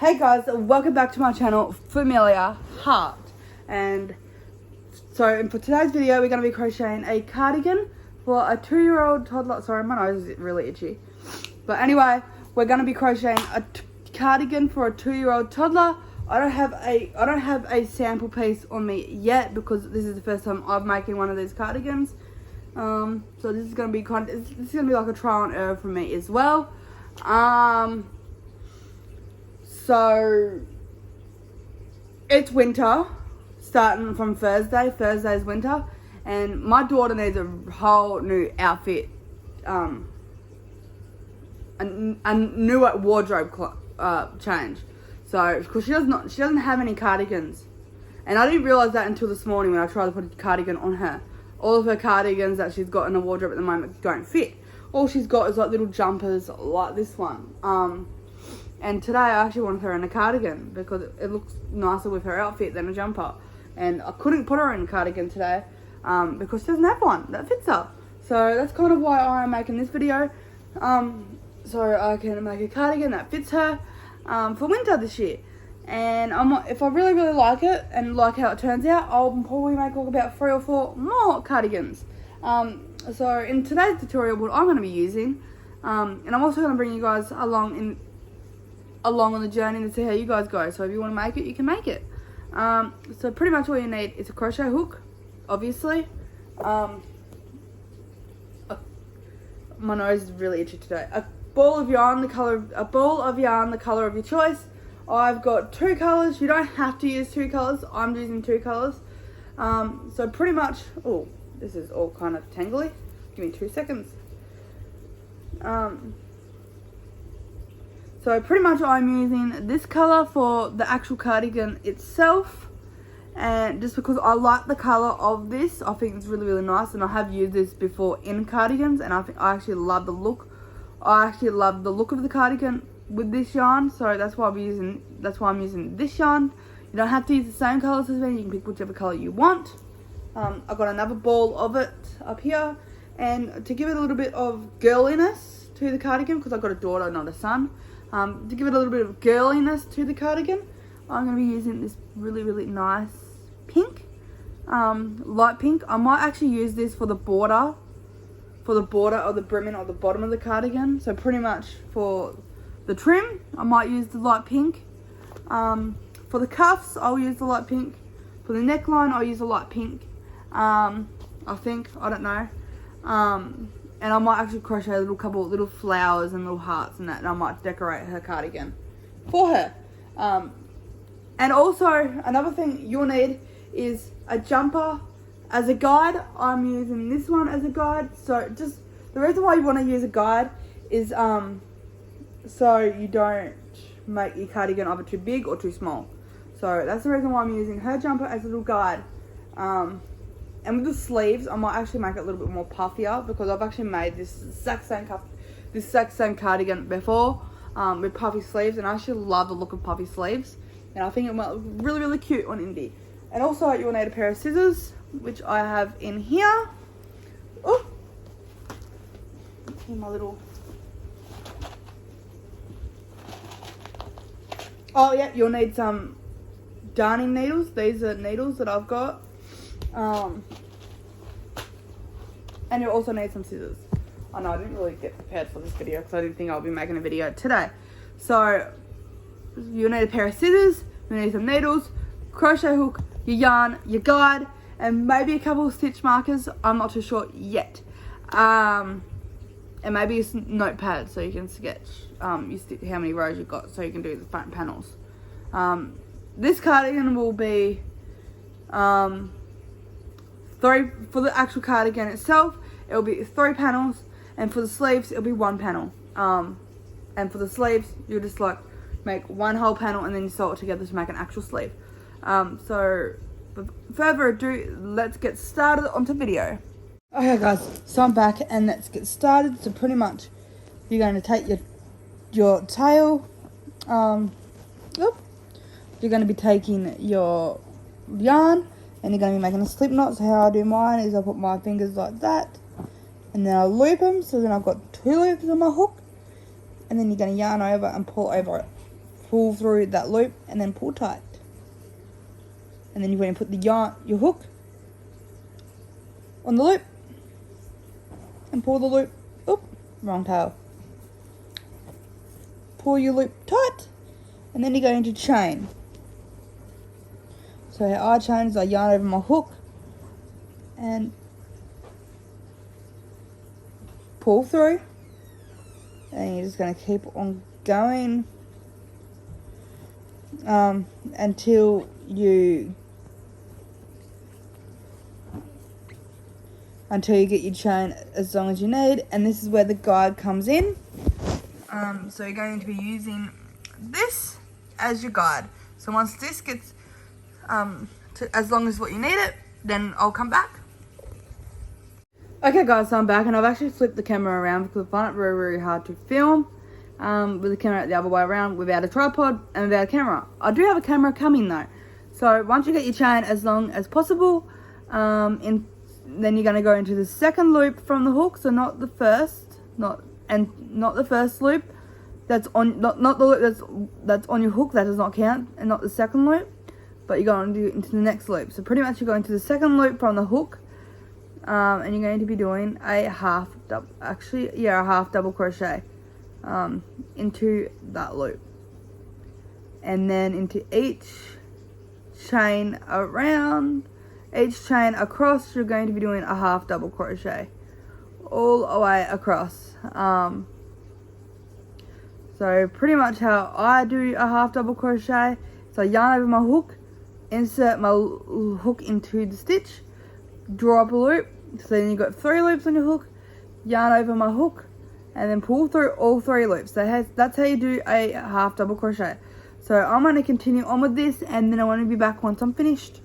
Hey guys, welcome back to my channel, Familiar Heart. And so for today's video, we're going to be crocheting a cardigan for a 2-year-old toddler. Sorry, my nose is really itchy. But anyway, we're going to be crocheting a cardigan for a 2-year-old toddler. I don't have a sample piece on me yet because this is the first time I'm making one of these cardigans. So this is going to be like a trial and error for me as well. So it's winter, starting from Thursday. Thursday's winter, and my daughter needs a whole new outfit, a new wardrobe change. So because she doesn't have any cardigans, and I didn't realize that until this morning when I tried to put a cardigan on her. All of her cardigans that she's got in the wardrobe at the moment don't fit. All she's got is like little jumpers like this one. And today I actually wanted her in a cardigan because it looks nicer with her outfit than a jumper. And I couldn't put her in a cardigan today because she doesn't have one that fits her. So that's kind of why I'm making this video. So I can make a cardigan that fits her for winter this year. And if I really like it and like how it turns out, I'll probably make like about 3 or 4 more cardigans. So in today's tutorial, what I'm going to be using, and I'm also going to bring you guys along on the journey to see how you guys go. So if you want to make it, you can make it. So pretty much all you need is a crochet hook, obviously. My nose is really itchy today. A ball of yarn the color of your choice. I've got 2 colors. You don't have to use 2 colors. I'm using 2 colors. So pretty much, oh, this is all kind of tangly. Give me 2 seconds. So pretty much I'm using this color for the actual cardigan itself, and just because I like the color of this, I think it's really nice, and I have used this before in cardigans, and I actually love the look. I actually love the look of the cardigan with this yarn, so that's why I'm using this yarn. You don't have to use the same colors as me. You can pick whichever color you want. I've got another ball of it up here, and to give it a little bit of girliness to the cardigan, because I've got a daughter, not a son. To give it a little bit of girliness to the cardigan, I'm going to be using this really nice pink, light pink. I might actually use this for the border of the brimming or the bottom of the cardigan. So pretty much for the trim, I might use the light pink. For the cuffs, I'll use the light pink. For the neckline, I'll use the light pink. I don't know. And I might actually crochet a little flowers and little hearts and that, and I might decorate her cardigan for her. And also, another thing you'll need is a jumper as a guide. I'm using this one as a guide. So just, the reason why you want to use a guide is so you don't make your cardigan either too big or too small. So that's the reason why I'm using her jumper as a little guide. And with the sleeves, I might actually make it a little bit more puffier because I've actually made this exact same cardigan before with puffy sleeves, and I actually love the look of puffy sleeves, and I think it might look really cute on Indy. And also, you'll need a pair of scissors, which I have in here. Oh, in my little. Oh yeah, you'll need some darning needles. These are needles that I've got. And you'll also need some scissors. I know I didn't really get prepared for this video because I didn't think I'll be making a video today. So you'll need a pair of scissors, you'll need some needles, crochet hook, your yarn, your guide, and maybe a couple of stitch markers. I'm not too sure yet. And maybe a notepad so you can sketch how many rows you've got so you can do the front panels. This cardigan will be 3 for the actual cardigan itself. It'll be 3 panels, and for the sleeves it'll be 1 panel. And for the sleeves you'll just like make 1 whole panel and then you sew it together to make an actual sleeve. So without further ado, let's get started onto video. Okay guys, so I'm back and let's get started. So pretty much you're going to take your tail. You're going to be taking your yarn, and you're going to be making a slip knot. So how I do mine is I put my fingers like that, and then I loop them. So then I've got 2 loops on my hook, and then you're going to yarn over and pull over it pull through that loop and then pull tight. And then you're going to put your hook on the loop and pull the loop. Oop, wrong tail. Pull your loop tight, and then you're going to chain. So how I chain is I yarn over my hook and pull through, and you're just going to keep on going until you get your chain as long as you need. And this is where the guide comes in. So you're going to be using this as your guide. So once this gets to as long as what you need it, then I'll come back. Okay guys, so I'm back, and I've actually flipped the camera around because I find it very, very hard to film with the camera the other way around without a tripod and without a camera. I do have a camera coming though. So once you get your chain as long as possible, then you're going to go into the second loop from the hook. So not the first, not the first loop that's on, not the loop that's on your hook, that does not count, and not the second loop, but you're going to do into the next loop. So pretty much you're going to the second loop from the hook, and you're going to be doing a half double crochet into that loop, and then into each chain across, you're going to be doing a half double crochet all the way across. So pretty much how I do a half double crochet, so I yarn over my hook, insert my hook into the stitch, draw up a loop, so then you've got 3 loops on your hook, yarn over my hook, and then pull through all 3 loops. So that's how you do a half double crochet. So I'm going to continue on with this, and then I want to be back once I'm finished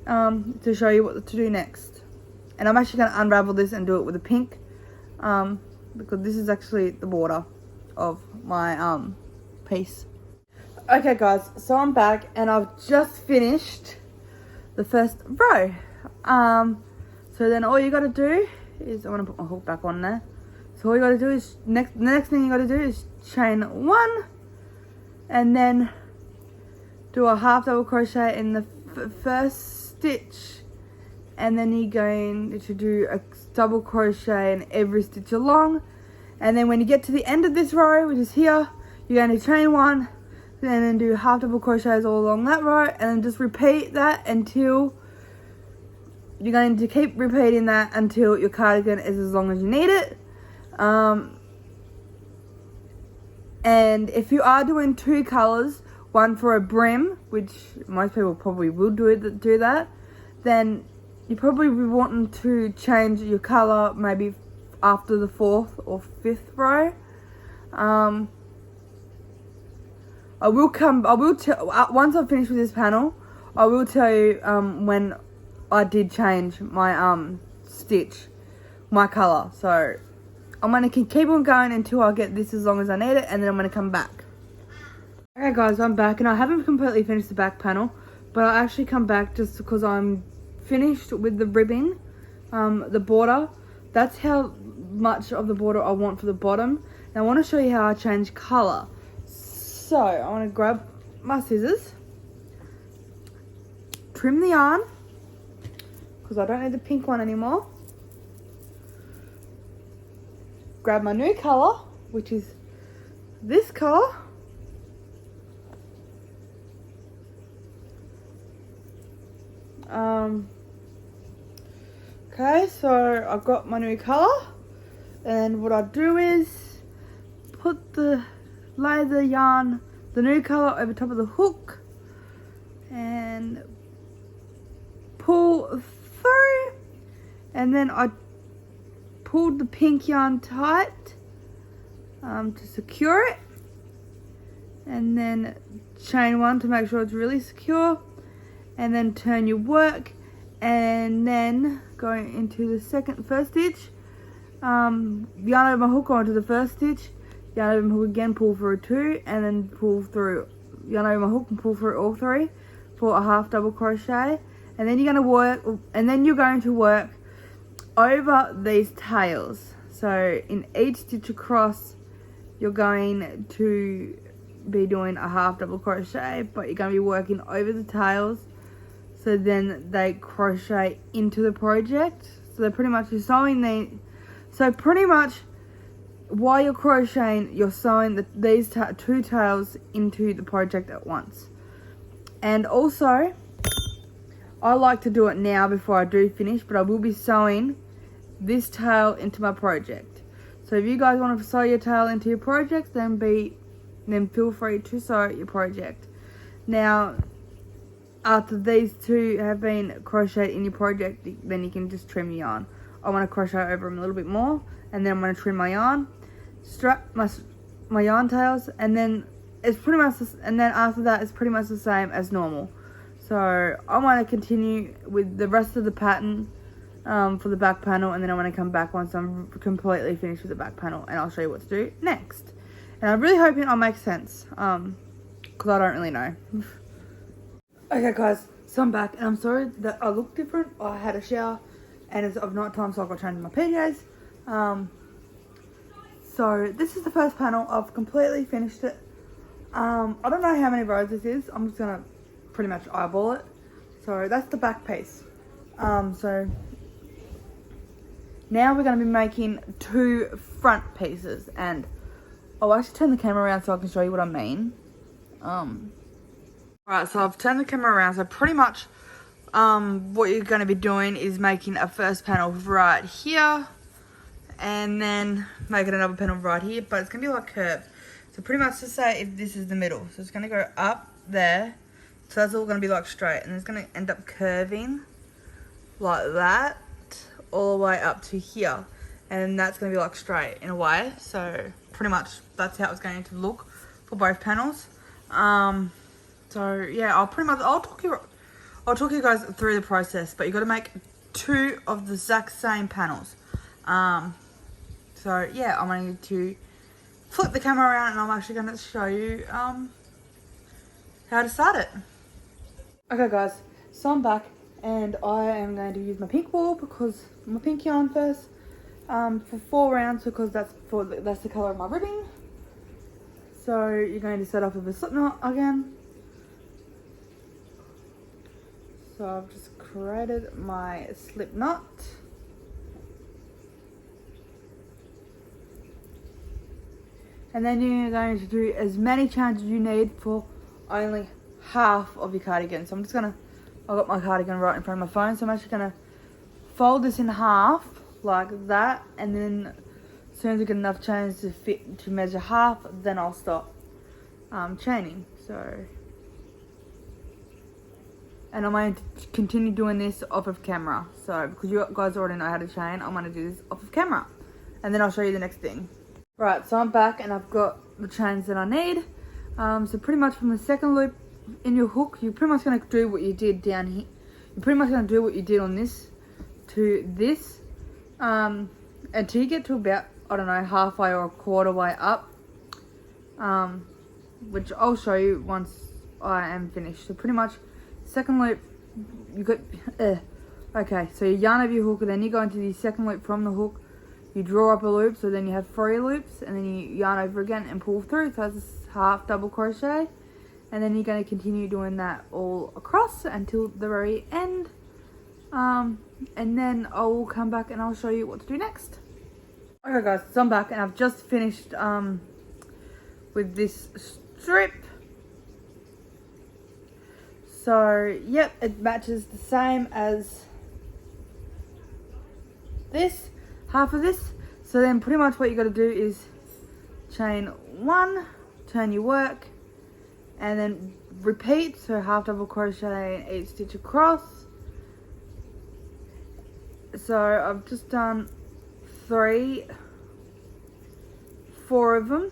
to show you what to do next. And I'm actually going to unravel this and do it with a pink, because this is actually the border of my piece. Okay guys, so I'm back, and I've just finished the first row. So then all you got to do is, I want to put my hook back on there. So all you got to do is, the next thing you got to do is chain 1, and then do a half double crochet in the first stitch, and then you're going to do a double crochet in every stitch along. And then when you get to the end of this row, which is here, you're going to chain 1, and then do half double crochets all along that row, and then just repeat that until you're going to keep repeating that until your cardigan is as long as you need it. And if you are doing 2 colors, one for a brim, which most people probably will do that, then you probably be wanting to change your color maybe after the 4th or 5th row. I will tell, once I've finished with this panel, I will tell you when I did change my my color. So I'm going to keep on going until I get this as long as I need it, and then I'm going to come back. Okay guys, I'm back, and I haven't completely finished the back panel, but I'll actually come back just because I'm finished with the ribbing, the border. That's how much of the border I want for the bottom. Now I want to show you how I change color. So I want to grab my scissors, trim the yarn, because I don't need the pink one anymore. Grab my new color, which is this color. Okay, so I've got my new color, and what I do is lay the yarn, the new color, over top of the hook and pull through, and then I pulled the pink yarn tight to secure it, and then chain 1 to make sure it's really secure, and then turn your work, and then go into the first stitch, yarn over my hook onto the first stitch, yarn over my hook again, pull through 2, and then pull through, yarn over my hook and pull through all 3 for a half double crochet. And then you're going to work over these tails. So in each stitch across, you're going to be doing a half double crochet, but you're going to be working over the tails, so then they crochet into the project. So they're pretty much, you're sewing so pretty much while you're crocheting, you're sewing these two tails into the project at once. And also, I like to do it now before I do finish, but I will be sewing this tail into my project. So if you guys want to sew your tail into your project, then feel free to sew your project. Now, after these two have been crocheted in your project, then you can just trim your yarn. I want to crochet over them a little bit more, and then I'm going to trim my yarn, strap my yarn tails, and then it's pretty much, and then after that it's pretty much the same as normal. So I want to continue with the rest of the pattern for the back panel, and then I want to come back once I'm completely finished with the back panel, and I'll show you what to do next. And I'm really hoping I'll make sense, because I don't really know. Okay guys, so I'm back, and I'm sorry that I look different. I had a shower and it's of night time, so I've got to change my PJs. So this is the first panel. I've completely finished it. I don't know how many rows this is. I'm just gonna pretty much eyeball it. So that's the back piece. So now we're going to be making two front pieces, and I'll actually turn the camera around so I can show you what I mean. Alright, so I've turned the camera around, so pretty much what you're going to be doing is making a first panel right here, and then making another panel right here, but it's going to be like curved. So pretty much to say if this is the middle, so it's going to go up there, so that's all going to be like straight, and it's going to end up curving like that all the way up to here, and that's going to be like straight in a way. So pretty much that's how it's going to look for both panels. So yeah, I'll talk you guys through the process, but you got to make two of the exact same panels. So yeah, I'm going to flip the camera around, and I'm actually going to show you how to start it. Okay guys, so I'm back, and I am going to use my pink wool, because my pink yarn first, for 4 rounds, because that's the colour of my ribbing. So you're going to set off with a slip knot again. So I've just created my slip knot. And then you're going to do as many chains as you need for only half of your cardigan. So I'm just gonna, I've got my cardigan right in front of my phone, so I'm actually gonna fold this in half like that, and then as soon as I get enough chains to measure half, then I'll stop chaining. So, and I'm going to continue doing this off of camera. So because you guys already know how to chain, I'm going to do this off of camera, and then I'll show you the next thing. Right, so I'm back, and I've got the chains that I need. So pretty much from the second loop in your hook, you're pretty much going to do what you did down here. You're pretty much going to do what you did on this to this, until you get to about, I don't know, halfway or a quarter way up, which I'll show you once I am finished. So pretty much second loop, you got okay, so you yarn over your hook, and then you go into the second loop from the hook, you draw up a loop, so then you have 3 loops, and then you yarn over again and pull through, so that's half double crochet, and then you're going to continue doing that all across until the very end, and then I'll come back and I'll show you what to do next. Okay guys, so I'm back, and I've just finished with this strip. So yep, it matches the same as this, half of this. So then pretty much what you got to do is chain 1, turn your work, and then repeat. So half double crochet in each stitch across. So I've just done 4 of them.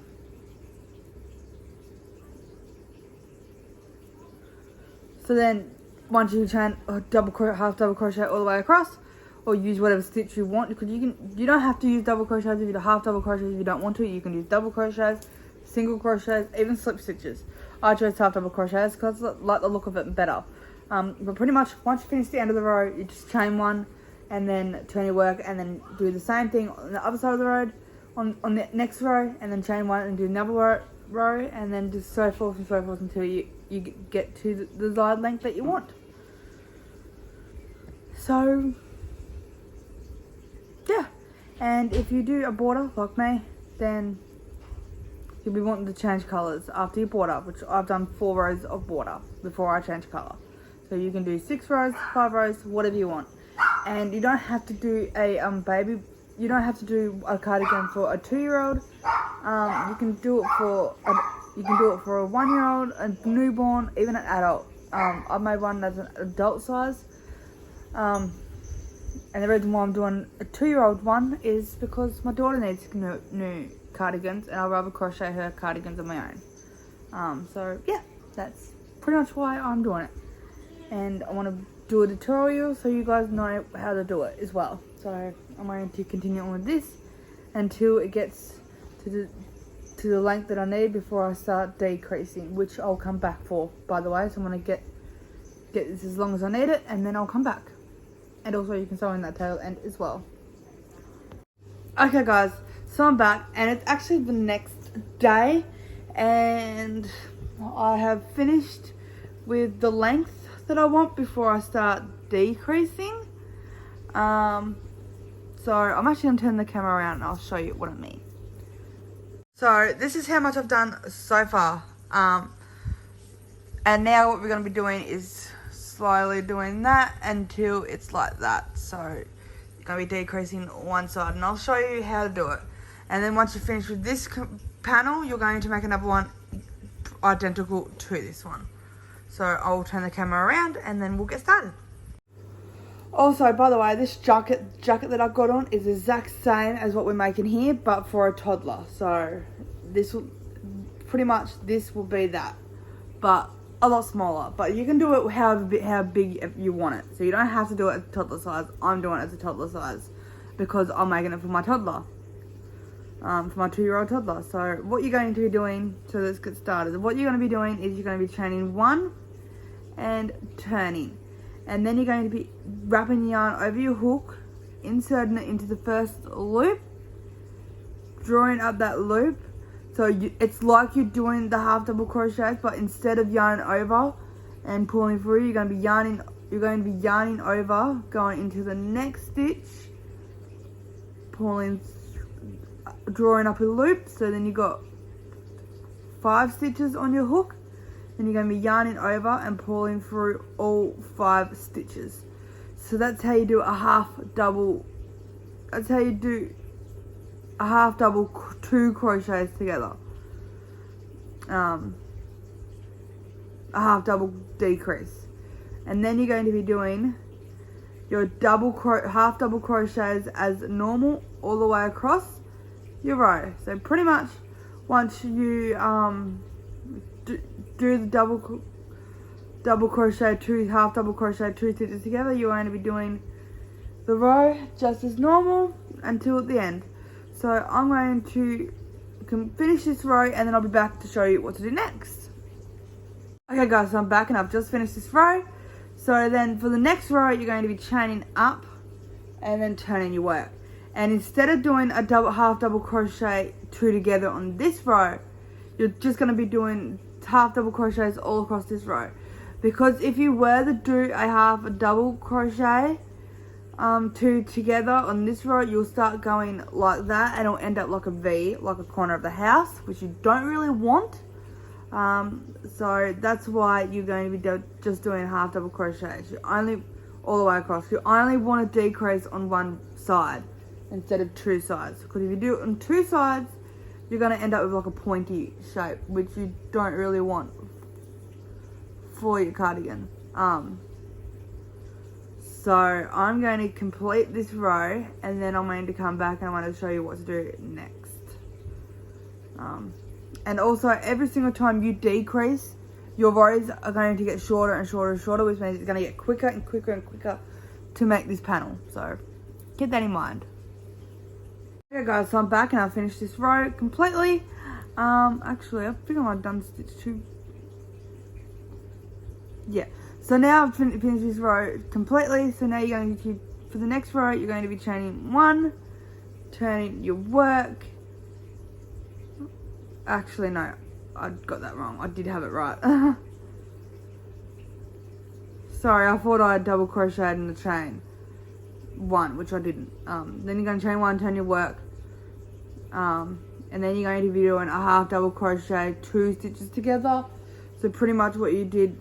So then once you chain half double crochet all the way across, or use whatever stitch you want, because you don't have to use double crochets. If you do half double crochets, if you don't want to, you can use double crochets, single crochets, even slip stitches. I chose half double crochets because I like the look of it better. But pretty much once you finish the end of the row, you just chain 1 and then turn your work, and then do the same thing on the other side of the row, on the next row, and then chain 1 and do another row row, and then just so forth until you get to the desired length that you want. So yeah, and if you do a border like me, then you'll be wanting to change colours after your border, which I've done 4 rows of border before I change colour. So you can do 6 rows, 5 rows, whatever you want. And you don't have to do a you don't have to do a cardigan for a 2-year-old. You can do it for a 1-year-old, a newborn, even an adult. I've made one that's an adult size. And the reason why I'm doing a 2-year-old one is because my daughter needs new cardigans, and I'd rather crochet her cardigans on my own. So yeah, that's pretty much why I'm doing it. And I want to do a tutorial so you guys know how to do it as well. So I'm going to continue on with this until it gets to the length that I need before I start decreasing, which I'll come back for, by the way. So I'm going to get this as long as I need it, and then I'll come back. And also you can sew in that tail end as well. Okay guys, so I'm back, and it's actually the next day, and I have finished with the length that I want before I start decreasing. So I'm actually going to turn the camera around and I'll show you what I mean. So this is how much I've done so far. And now what we're going to be doing is slowly doing that until it's like that. So you're going to be decreasing one side, and I'll show you how to do it. And then once you finish with this panel, you're going to make another one identical to this one. So I'll turn the camera around and then we'll get started. Also, by the way, this jacket that I've got on is the exact same as what we're making here, but for a toddler. So this will pretty much be that, but a lot smaller. But you can do it how big you want it. So you don't have to do it at toddler size. I'm doing it as a toddler size because I'm making it for my toddler, for my 2-year-old toddler. So what you're going to be doing, so let's get started. What you're going to be doing is you're going to be chaining 1 and turning, and then you're going to be wrapping yarn over your hook, inserting it into the first loop, drawing up that loop. So it's like you're doing the half double crochets, but instead of yarning over and pulling through, you're going to be yarning over, going into the next stitch, drawing up a loop. So then you got 5 stitches on your hook. Then you're going to be yarning over and pulling through all 5 stitches. So that's how you do a half double. That's how you do a half double 2 crochets together. A half double decrease. And then you're going to be doing your half double crochets as normal all the way across your row. So pretty much once you do the double crochet, 2 half double crochet, 2 stitches together, you're going to be doing the row just as normal until the end. So I'm going to finish this row, and then I'll be back to show you what to do next. Okay guys, so I'm back and I've just finished this row. So then for the next row, you're going to be chaining up and then turning your work. And instead of doing a half double crochet 2 together on this row, you're just going to be doing half double crochets all across this row. Because if you were to do a half double crochet 2 together on this row, you'll start going like that, and it'll end up like a V, like a corner of the house, which you don't really want. So that's why you're going to be just doing half double crochets. You only all the way across. You only want to decrease on one side instead of 2 sides, because if you do it on 2 sides, you're going to end up with like a pointy shape, which you don't really want for your cardigan. So I'm going to complete this row, and then I'm going to come back and I'm going to show you what to do next. And also, every single time you decrease, your rows are going to get shorter and shorter and shorter, which means it's going to get quicker and quicker and quicker to make this panel. So keep that in mind. Okay guys, so I'm back and I've finished this row completely. Actually, I think I might have done stitch 2. Yeah. So now I've finished this row completely. So now you're going to, for the next row, you're going to be chaining 1, turning your work. Actually, no. I got that wrong. I did have it right. Sorry, I thought I had double crocheted in the chain 1, which I didn't. Then you're going to chain 1, turn your work. And then you're going to be doing a half double crochet, 2 stitches together. So pretty much what you did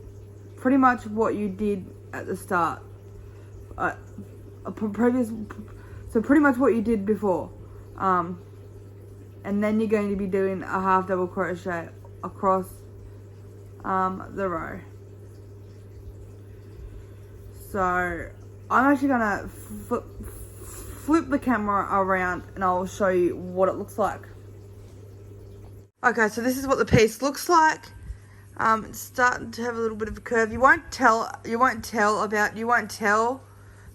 at the start. So pretty much what you did before. And then you're going to be doing a half double crochet across the row. So I'm actually gonna flip the camera around and I'll show you what it looks like. Okay, so this is what the piece looks like. It's starting to have a little bit of a curve. You won't tell that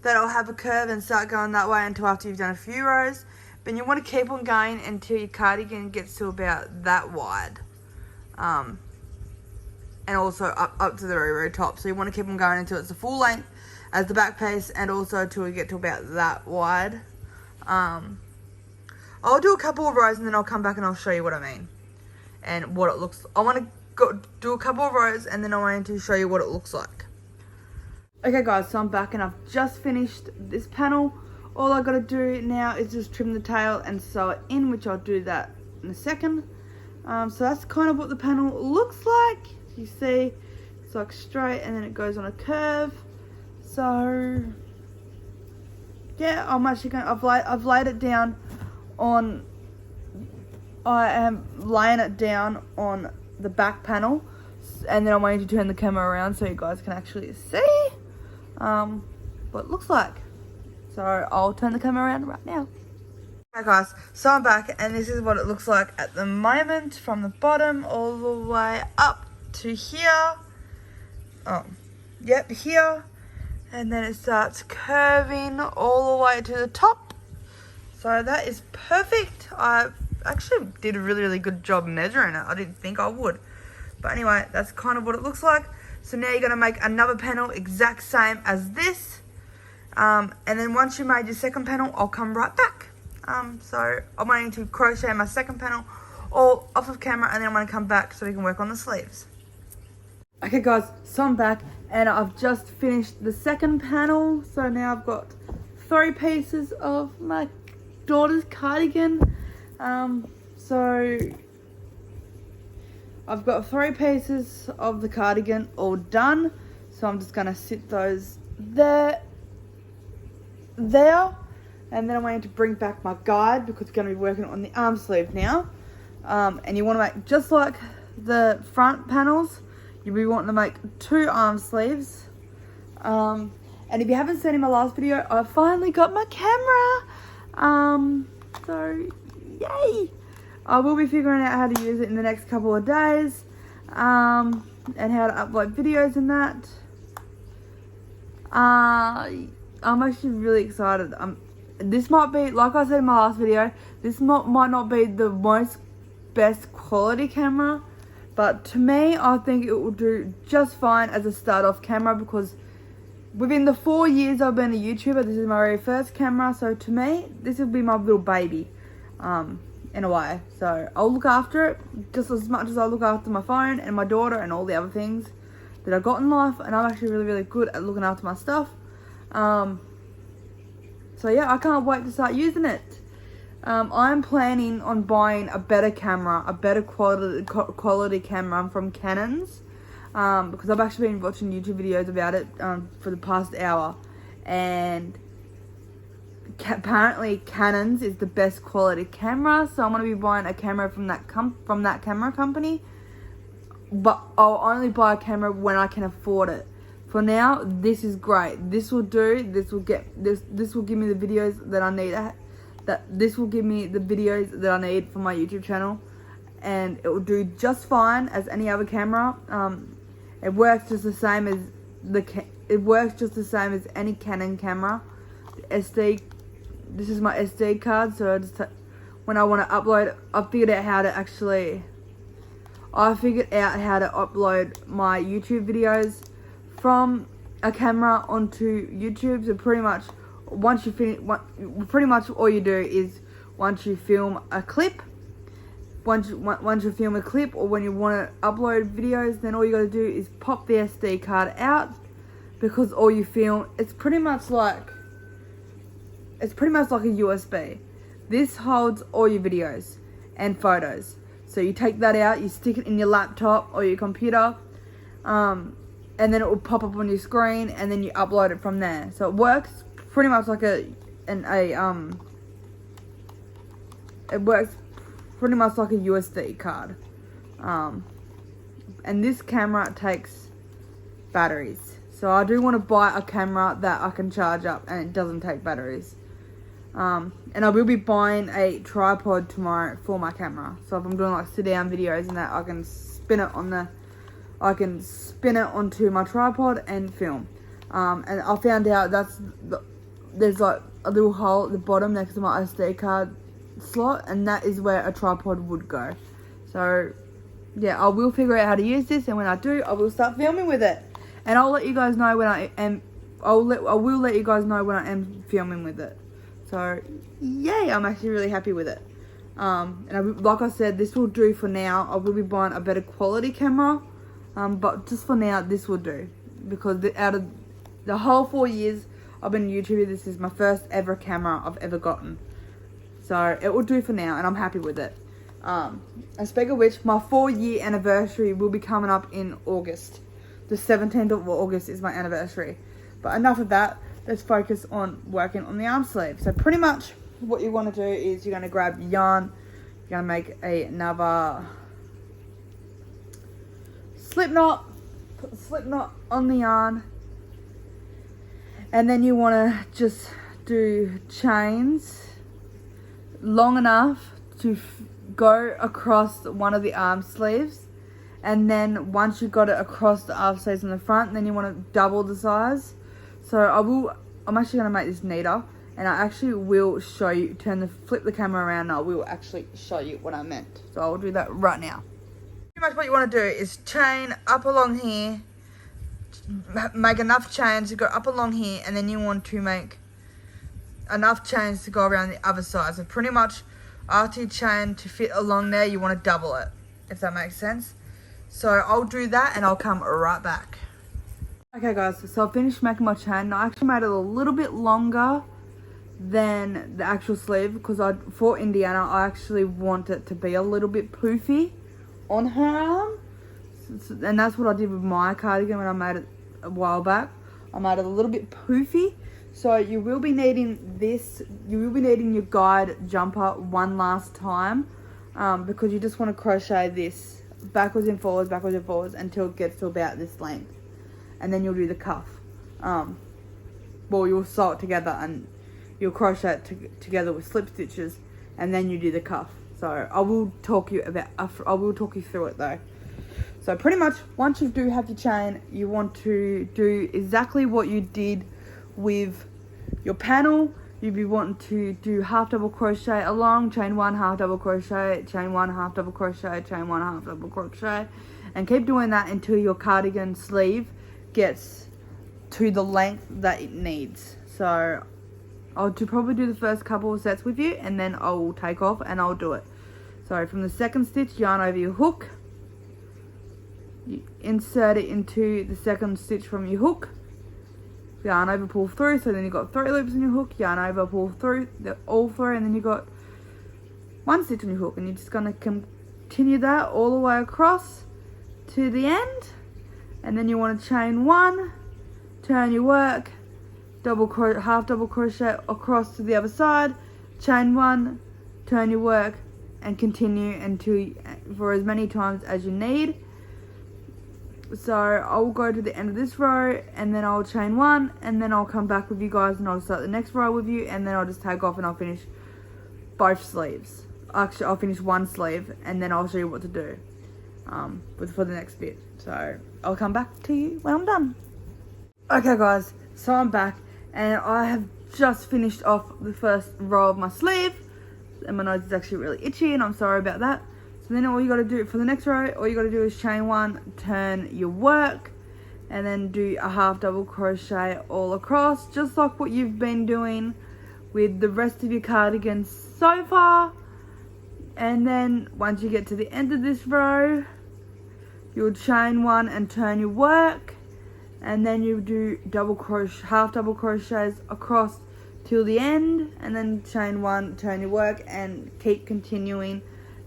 it'll have a curve and start going that way until after you've done a few rows. But you want to keep on going until your cardigan gets to about that wide. And also up to the very, very top. So you want to keep on going until it's the full length as the back piece, and also till we get to about that wide. I'll do a couple of rows and then I'll come back and I'll show you what I mean and what it looks. I want to go do a couple of rows and then I want to show you what it looks like. Okay guys, so I'm back and I've just finished this panel. All I got to do now is just trim the tail and sew it in, which I'll do that in a second. So that's kind of what the panel looks like. You see, it's like straight and then it goes on a curve. So yeah, I'm actually going to, I've laid it down on, I am laying it down on the back panel, and then I'm waiting to turn the camera around so you guys can actually see what it looks like. So I'll turn the camera around right now. Hi guys, so I'm back and this is what it looks like at the moment, from the bottom all the way up to here. Oh, yep, here. And then it starts curving all the way to the top. So that is perfect. I actually did a really, really good job measuring it. I didn't think I would. But anyway, that's kind of what it looks like. So now you're going to make another panel exact same as this. And then once you made your second panel, I'll come right back. So I'm waiting to crochet my second panel all off of camera, and then I'm going to come back so we can work on the sleeves. Okay guys, so I'm back and I've just finished the second panel. So now I've got 3 pieces of my daughter's cardigan. So I've got 3 pieces of the cardigan all done. So I'm just going to sit those there. And then I'm going to bring back my guide because we're going to be working on the arm sleeve now. And you want to make, just like the front panels, you'll be wanting to make 2 arm sleeves. And if you haven't seen in my last video, I finally got my camera. So yay! I will be figuring out how to use it in the next couple of days. And how to upload videos and that. I'm actually really excited. This might be, like I said in my last video, this might not be the best quality camera, but to me, I think it will do just fine as a start-off camera, because within the 4 years I've been a YouTuber, this is my very first camera, so to me, this will be my little baby, in a way. So I'll look after it just as much as I look after my phone and my daughter and all the other things that I've got in life, and I'm actually really, really good at looking after my stuff. So yeah, I can't wait to start using it. I'm planning on buying a better camera, a better quality camera from Canon's, because I've actually been watching YouTube videos about it for the past hour, and apparently Canon's is the best quality camera. So I'm gonna be buying a camera from that camera company, but I'll only buy a camera when I can afford it. For now, this is great. This will do. This will give me the videos that I need. This will give me the videos that I need for my YouTube channel, and it will do just fine as any other camera. It works just the same as any Canon camera. SD. This is my SD card, so I just when I want to upload, I figured out how to upload my YouTube videos from a camera onto YouTube. So pretty much once you finish, pretty much all you do is once you film a clip, once you film a clip or when you want to upload videos, then all you got to do is pop the SD card out, because all you film, it's pretty much like a USB. This holds all your videos and photos. So you take that out, you stick it in your laptop or your computer, and then it will pop up on your screen, and then you upload it from there. So it works pretty much like it works pretty much like a USB card. And this camera takes batteries. So I do want to buy a camera that I can charge up and it doesn't take batteries. And I will be buying a tripod tomorrow for my camera. So if I'm doing like sit down videos and that, I can spin it onto my tripod and film. And I found out there's like a little hole at the bottom next to my SD card slot, and that is where a tripod would go. So yeah, I will figure out how to use this, and when I do, I will start filming with it. And I'll let you guys know when I will let you guys know when I am filming with it. So yay, I'm actually really happy with it. And like I said, this will do for now. I will be buying a better quality camera, but just for now, this will do, because out of the whole 4 years I've been YouTubing, this is my first ever camera I've ever gotten. So it will do for now, and I'm happy with it. And speaking of which, my 4-year anniversary will be coming up in August. The 17th of August is my anniversary. But enough of that. Let's focus on working on the arm sleeve. So pretty much what you want to do is you're going to grab your yarn. You're going to make another slip knot. Put the slip knot on the yarn. And then you want to just do chains long enough to go across one of the arm sleeves, and then once you've got it across the arm sleeves in the front, then you want to double the size. So I'm actually going to make this neater, and I actually will show you, flip the camera around, and I will actually show you what I meant. So I'll do that right now. Pretty much what you want to do is chain up along here, make enough chains to go up along here, and then you want to make enough chains to go around the other side. So pretty much after you chain to fit along there, you want to double it, if that makes sense. So I'll do that and I'll come right back. Okay guys, so I finished making my chain. I actually made it a little bit longer than the actual sleeve, because for Indiana I actually want it to be a little bit poofy on her arm, and that's what I did with my cardigan when I made it a while back. I made it a little bit poofy. So you will be needing this, you will be needing your guide jumper one last time, because you just want to crochet this backwards and forwards until it gets to about this length. And then you'll do the cuff. Well, you'll sew it together and you'll crochet it together with slip stitches, and then you do the cuff. So I will talk you through it though. So pretty much once you do have your chain, you want to do exactly what you did with your panel. You'll be wanting to do half double crochet along, chain one, half double crochet, chain one, half double crochet, chain one, half double crochet, and keep doing that until your cardigan sleeve gets to the length that it needs. So I'll probably do the first couple of sets with you, and then I'll take off and I'll do it. So from the second stitch, yarn over your hook, you insert it into the second stitch from your hook, yarn over, pull through, so then you've got 3 loops in your hook, yarn over, pull through, all through, and then you've got 1 stitch on your hook, and you're just going to continue that all the way across to the end. And then you want to chain 1, turn your work, half double crochet across to the other side, chain 1, turn your work, and continue for as many times as you need. So I'll go to the end of this row, and then I'll chain 1, and then I'll come back with you guys, and I'll start the next row with you, and then I'll just take off and I'll finish both sleeves. Actually, I'll finish one sleeve, and then I'll show you what to do for the next bit. So I'll come back to you when I'm done. Okay guys, so I'm back, and I have just finished off the first row of my sleeve, and my nose is actually really itchy, and I'm sorry about that. So then all you got to do for the next row, all you got to do is chain 1, turn your work, and then do a half double crochet all across, just like what you've been doing with the rest of your cardigans so far. And then once you get to the end of this row, you'll chain 1 and turn your work, and then you do double crochet, half double crochets across till the end, and then chain 1, turn your work, and keep continuing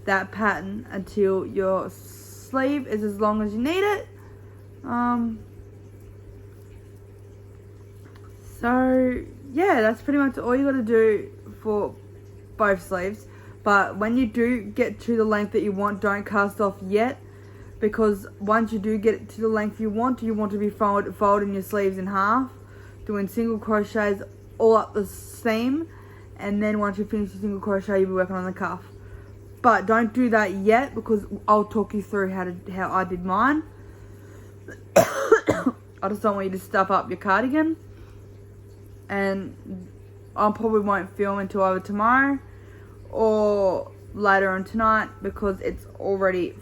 that pattern until your sleeve is as long as you need it. So yeah, that's pretty much all you got to do for both sleeves. But when you do get to the length that you want, don't cast off yet, because once you do get it to the length you want to be folding your sleeves in half, doing single crochets all up the seam, and then once you finish the single crochet, you'll be working on the cuff. But don't do that yet, because I'll talk you through how I did mine. I just don't want you to stuff up your cardigan, and I probably won't film until either tomorrow or later on tonight, because it's already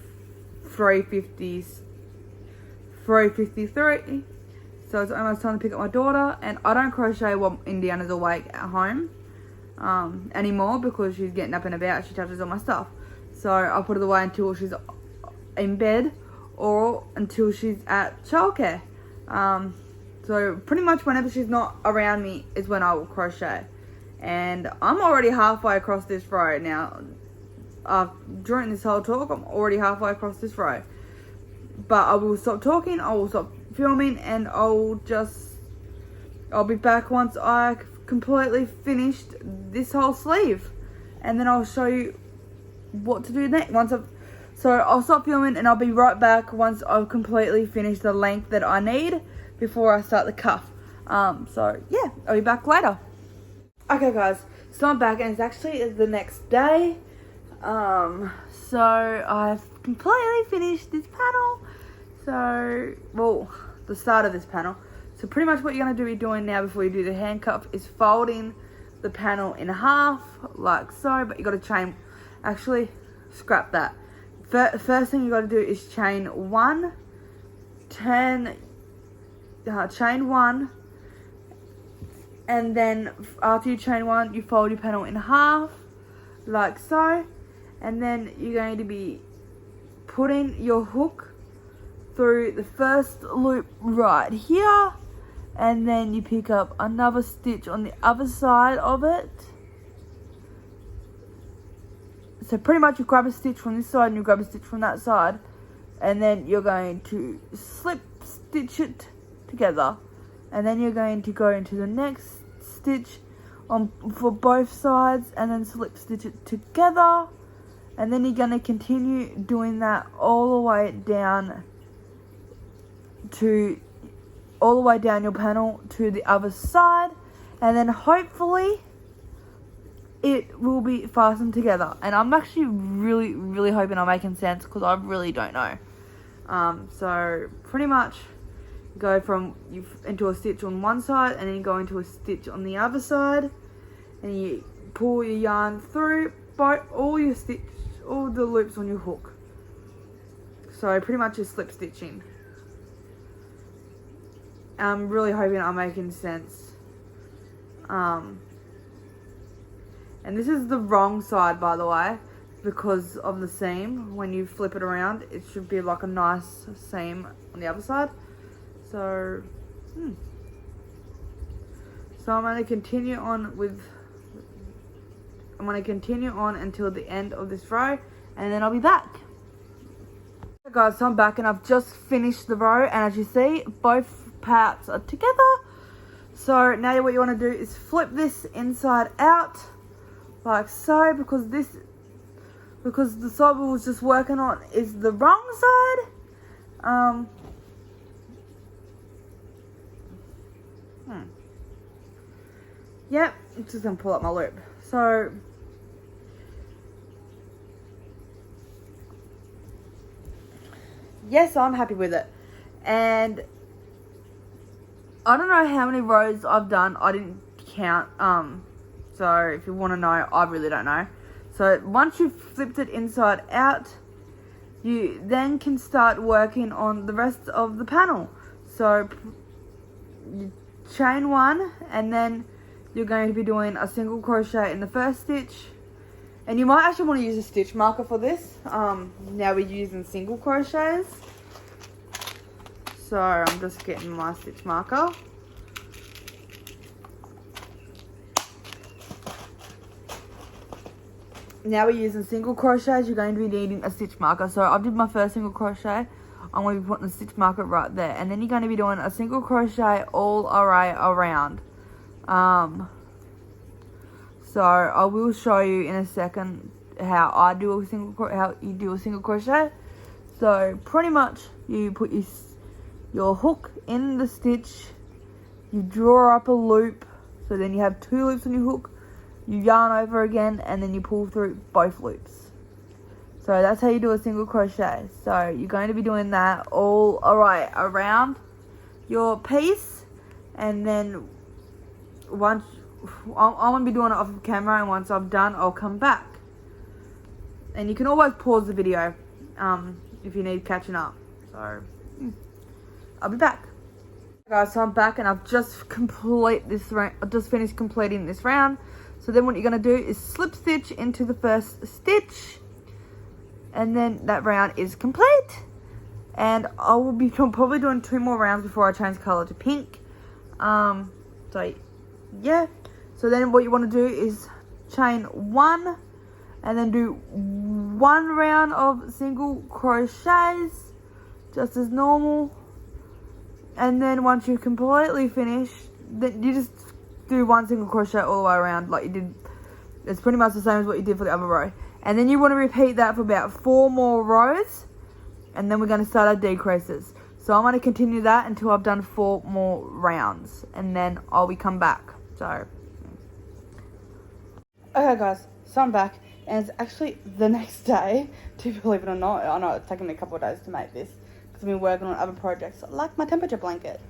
3:53, so it's almost time to pick up my daughter. And I don't crochet while Indiana's awake at home anymore, because she's getting up and about, she touches all my stuff, so I'll put it away until she's in bed or until she's at childcare. So pretty much whenever she's not around me is when I will crochet. And I'm already halfway across this row now. During this whole talk, I'm already halfway across this row. But I will stop talking, I will stop filming, and I'll be back once I completely finished this whole sleeve. And then I'll show you what to do next. So I'll stop filming and I'll be right back once I've completely finished the length that I need before I start the cuff. So yeah, I'll be back later. Okay guys, so I'm back, and it's actually the next day. So I've completely finished this panel. So, well, the start of this panel. So pretty much what you're going to be doing now before you do the hand cuff is folding the panel in half, like so. But you got to chain, actually, scrap that. First thing you got to do is chain 1, chain 1, and then after you chain 1, you fold your panel in half, like so. And then you're going to be putting your hook through the first loop right here, and then you pick up another stitch on the other side of it. So pretty much you grab a stitch from this side and you grab a stitch from that side, and then you're going to slip stitch it together, and then you're going to go into the next stitch for both sides, and then slip stitch it together, and then you're going to continue doing that all the way down your panel to the other side, and then hopefully it will be fastened together. And I'm actually really hoping I'm making sense, because I really don't know. So pretty much go into a stitch on one side, and then you go into a stitch on the other side, and you pull your yarn through all the loops on your hook. So pretty much just slip stitching. I'm really hoping I'm making sense. And this is the wrong side, by the way, because of the seam. When you flip it around, it should be like a nice seam on the other side. So, so I'm going to continue on until the end of this row, and then I'll be back. Okay guys, so I'm back, and I've just finished the row, and as you see, both parts are together. So now what you want to do is flip this inside out, like so, because the side we was just working on is the wrong side. Yep, I'm just gonna pull up my loop. So yes, I'm happy with it. And I don't know how many rows I've done. I didn't count. So if you want to know, I really don't know. So once you've flipped it inside out, you then can start working on the rest of the panel. So you chain 1, and then you're going to be doing a single crochet in the first stitch, And you might actually want to use a stitch marker for this. Now we're using single crochets. So I'm just getting my stitch marker. Now we're using single crochets. You're going to be needing a stitch marker. So I did my first single crochet. I'm going to be putting the stitch marker right there. And then you're going to be doing a single crochet all array around. So I will show you in a second how you do a single crochet. So pretty much you put your hook in the stitch, you draw up a loop, so then you have 2 loops on your hook, you yarn over again, and then you pull through both loops. So that's how you do a single crochet. So you're going to be doing that all around your piece, and then once I'm going to be doing it off of camera, and once I'm done, I'll come back. And you can always pause the video if you need catching up. So I'll be back. Guys, so I'm back, and I've just finished completing this round. So then what you're going to do is slip stitch into the first stitch, and then that round is complete. And I will be probably doing 2 more rounds before I change colour to pink. So yeah. So then what you want to do is chain 1 and then do 1 round of single crochets just as normal. And then once you're completely finished, then you just do 1 single crochet all the way around like you did. It's pretty much the same as what you did for the other row. And then you want to repeat that for about 4 more rows, and then we're going to start our decreases. So I'm going to continue that until I've done 4 more rounds, and then I'll be come back. So okay guys, so I'm back, and it's actually the next day, to believe it or not. I know it's taken me a couple of days to make this because I've been working on other projects like my temperature blanket.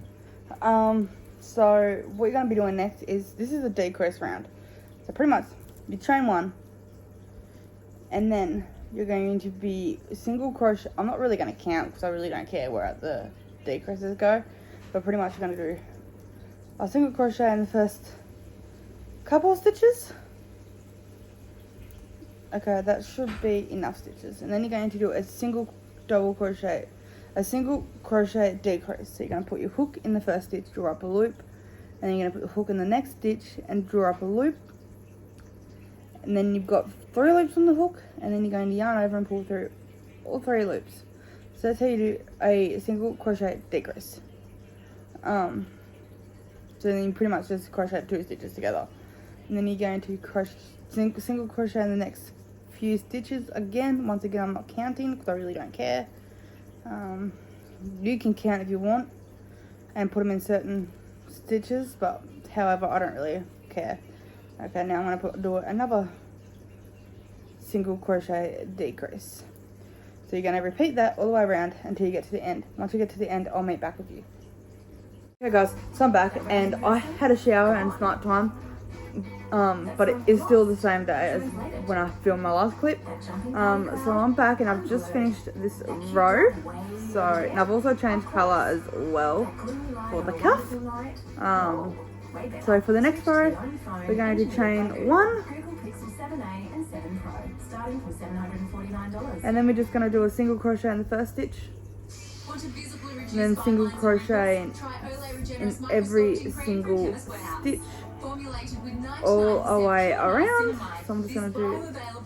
So what you're going to be doing next is, this is a decrease round. So pretty much you chain 1, and then you're going to be single crochet. I'm not really going to count because I really don't care where the decreases go, but pretty much you're going to do a single crochet in the first couple of stitches. Okay, that should be enough stitches. And then you're going to do a single crochet decrease. So you're going to put your hook in the first stitch, draw up a loop, and then you're going to put the hook in the next stitch and draw up a loop. And then you've got 3 loops on the hook, and then you're going to yarn over and pull through all 3 loops. So that's how you do a single crochet decrease. So then you pretty much just crochet 2 stitches together, and then you're going to crochet single crochet in the next few stitches again. Once again, I'm not counting because I really don't care. You can count if you want and put them in certain stitches, but however, I don't really care. Okay, now I'm going to do another single crochet decrease. So you're going to repeat that all the way around until you get to the end. Once you get to the end, I'll meet back with you. Okay guys, so I'm back, and I had a shower and it's night time, but it is still the same day as when I filmed my last clip. So I'm back, and I've just finished this row. So, and I've also changed colour as well for the cuff. So for the next row, we're going to chain 1, and then we're just going to do a single crochet in the first stitch, and then single crochet in every single stitch all the way around. So I'm just going to do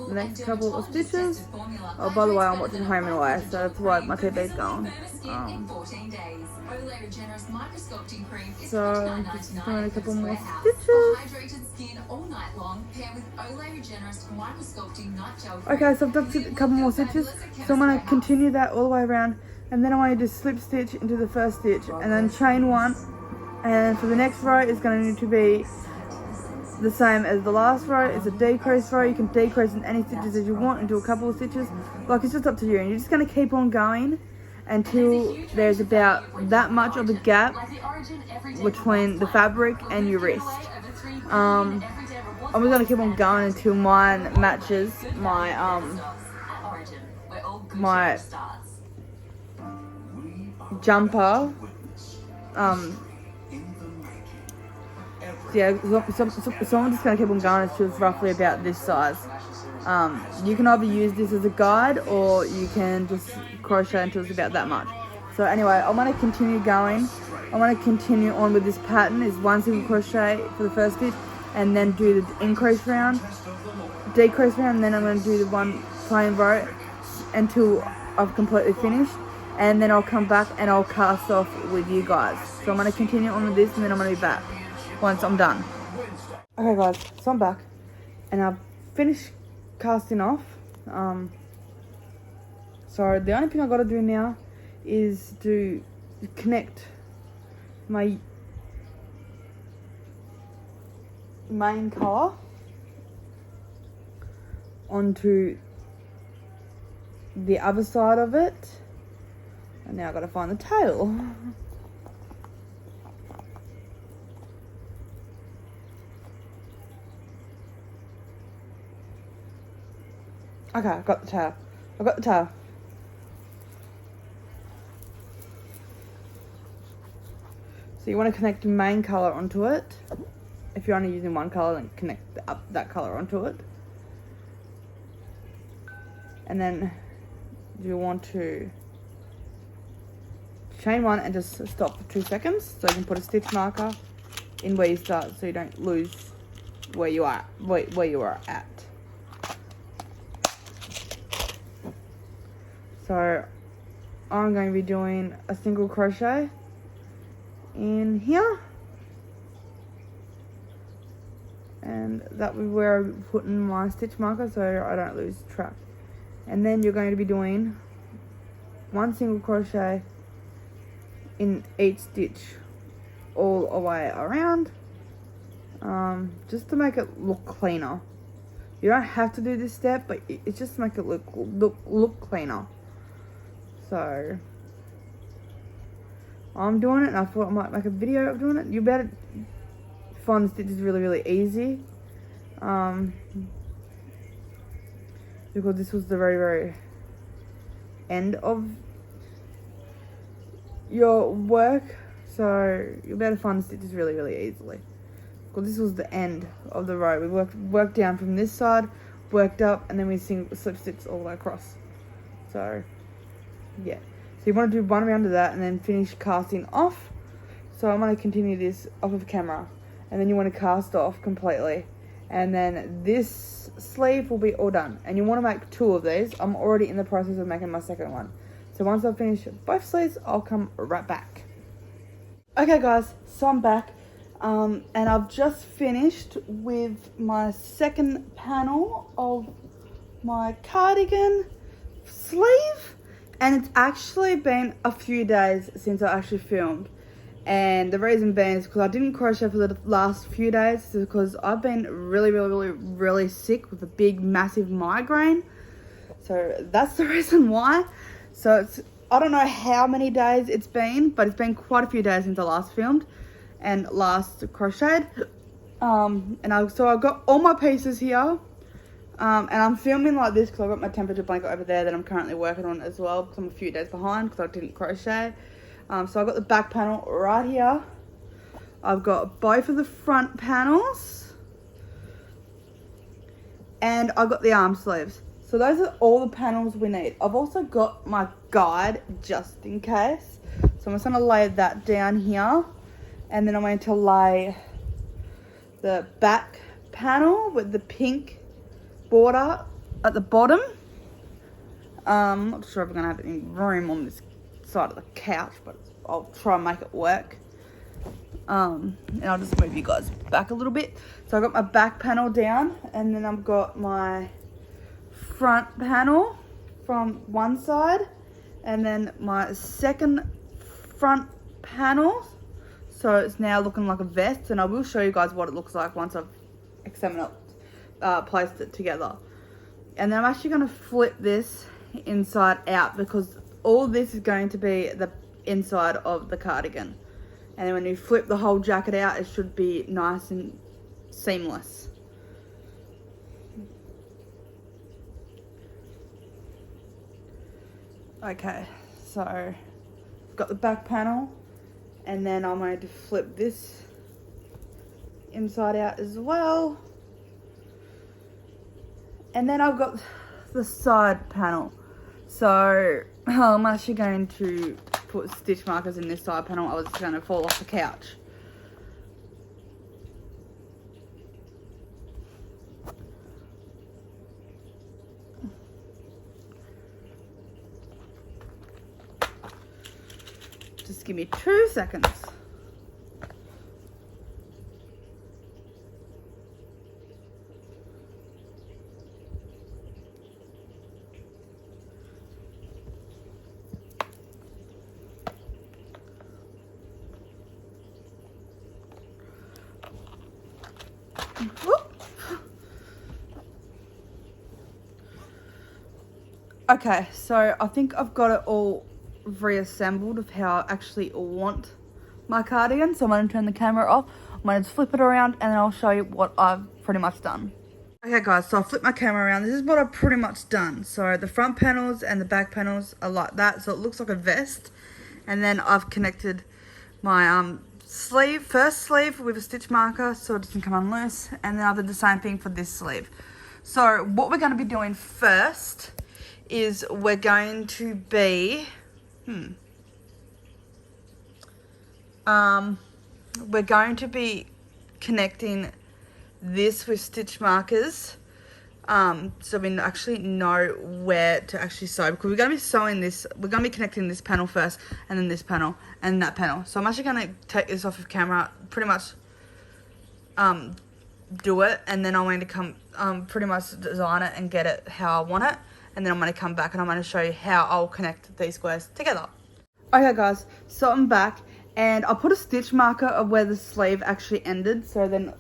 the next couple of stitches. Oh, by the way, I'm watching Home and Away, so that's why my TV's going. So I'm just doing a couple more stitches. Okay, so I've done a couple more stitches, so I'm going to continue that all the way around, and then I want you to slip stitch into the first stitch and then chain 1, and for the next row it's going to need to be the same as the last row. It's a decrease row. You can decrease in any stitches as you want and do a couple of stitches, like it's just up to you, and you're just going to keep on going until there's about that much of a gap between the fabric and your wrist. I'm just going to keep on going until mine matches my my jumper. So yeah, so I'm just going to keep on going until it's roughly about this size. You can either use this as a guide or you can just crochet until it's about that much. So anyway, I want to continue going. I want to continue on with this pattern. Is one single crochet for the first stitch, and then do the increase round, decrease round, and then I'm going to do the one plain row until I've completely finished, and then I'll come back and I'll cast off with you guys. So I'm going to continue on with this, and then I'm going to be back once I'm done. Okay guys, so I'm back and I've finished casting off. So the only thing I've got to do now is to connect my main colour onto the other side of it, and now I've got to find the tail. Okay, I've got the tail. I've got the tail. So you want to connect your main colour onto it. If you're only using one colour, then connect that colour onto it. And then you want to chain one and just stop for 2 seconds. So you can put a stitch marker in where you start, so you don't lose where you are at. So I'm going to be doing a single crochet in here, and that will be where I'm putting my stitch marker so I don't lose track. And then you're going to be doing one single crochet in each stitch all the way around, just to make it look cleaner. You don't have to do this step, but it's just to make it look cleaner. So I'm doing it, and I thought I might make a video of doing it. You better find the stitches really easy, because this was the very end of your work, so you better find the stitches really easily, because this was the end of the row. We worked down from this side, worked up, and then we slip stitch all the way across. So yeah, so you want to do one round of that and then finish casting off. So I'm going to continue this off of camera, and then you want to cast off completely, and then this sleeve will be all done. And you want to make 2 of these. I'm already in the process of making my second one, so once I finish both sleeves, I'll come right back. Okay guys, so I'm back, and I've just finished with my second panel of my cardigan sleeve. And it's actually been a few days since I actually filmed. And the reason being is because I didn't crochet for the last few days, because I've been really sick with a big, massive migraine. So that's the reason why. So I don't know how many days it's been, but it's been quite a few days since I last filmed and last crocheted. So I've got all my pieces here. And I'm filming like this because I've got my temperature blanket over there that I'm currently working on as well, because I'm a few days behind because I didn't crochet. So I've got the back panel right here. I've got both of the front panels, and I've got the arm sleeves. So those are all the panels we need. I've also got my guide just in case. So I'm just going to lay that down here, and then I'm going to lay the back panel with the pink border at the bottom. I'm not sure if I'm gonna have any room on this side of the couch, but I'll try and make it work. And I'll just move you guys back a little bit. So I've got my back panel down, and then I've got my front panel from one side, and then my second front panel. So it's now looking like a vest, and I will show you guys what it looks like once I've examined it, placed it together. And then I'm actually going to flip this inside out, because all this is going to be the inside of the cardigan, and then when you flip the whole jacket out, it should be nice and seamless. Okay, so I've got the back panel, and then I'm going to flip this inside out as well. And then I've got the side panel. So I'm actually going to put stitch markers in this side panel. I was going to fall off the couch. Just give me 2 seconds. Okay, so I think I've got it all reassembled of how I actually want my cardigan. So I'm going to turn the camera off. I'm going to flip it around and then I'll show you what I've pretty much done. Okay guys, so I flipped my camera around. This is what I've pretty much done. So the front panels and the back panels are like that. So it looks like a vest. And then I've connected my first sleeve with a stitch marker so it doesn't come unloose. And then I've did the same thing for this sleeve. So what we're going to be doing first is we're going to be we're going to be connecting this with stitch markers so we actually know where to actually sew, because we're going to be sewing this, we're going to be connecting this panel first and then this panel and that panel. So I'm actually going to take this off of camera, pretty much do it, and then I'm going to come pretty much design it and get it how I want it. And then I'm going to come back and I'm going to show you how I'll connect these squares together. Okay guys, so I'm back and I put a stitch marker of where the sleeve actually ended, so then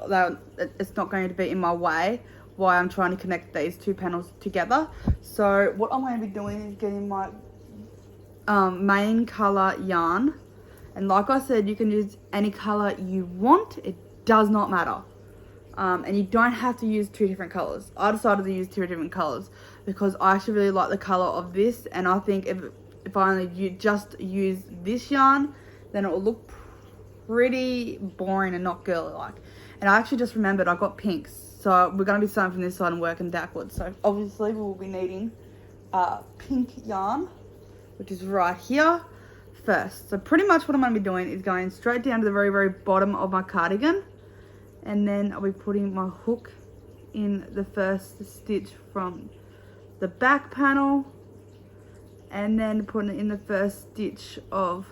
it's not going to be in my way while I'm trying to connect these two panels together. So what I'm going to be doing is getting my main colour yarn, and like I said, you can use any colour you want, it does not matter. And you don't have to use 2 different colours. I decided to use 2 different colours because I actually really like the colour of this, and I think if I only just use this yarn, then it will look pretty boring and not girly like. And I actually just remembered I got pinks, so we're going to be sewing from this side and working backwards. So obviously we will be needing pink yarn, which is right here first. So pretty much what I'm going to be doing is going straight down to the very, very bottom of my cardigan. And then I'll be putting my hook in the first stitch from the back panel, and then putting it in the first stitch of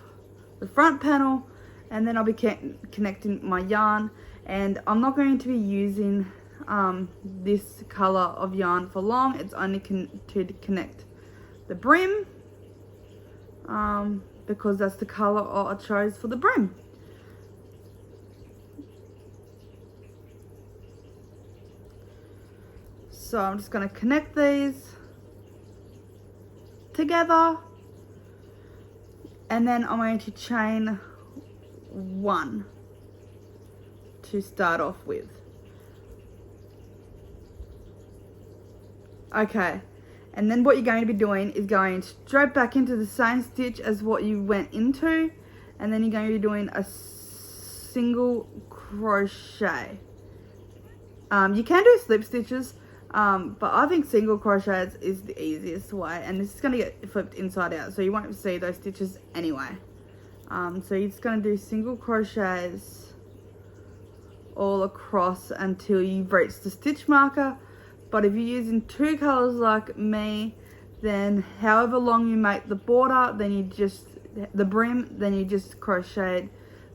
the front panel, and then I'll be connecting my yarn. And I'm not going to be using this color of yarn for long. It's only to connect the brim because that's the color I chose for the brim. So I'm just going to connect these together, and then I'm going to chain 1 to start off with. Okay, and then what you're going to be doing is going straight back into the same stitch as what you went into, and then you're going to be doing a single crochet. You can do slip stitches, but I think single crochets is the easiest way, and this is going to get flipped inside out, so you won't see those stitches anyway. So you're just going to do single crochets all across until you've reached the stitch marker. But if you're using 2 colors like me, then however long you make the border, then you just the brim, then you just crochet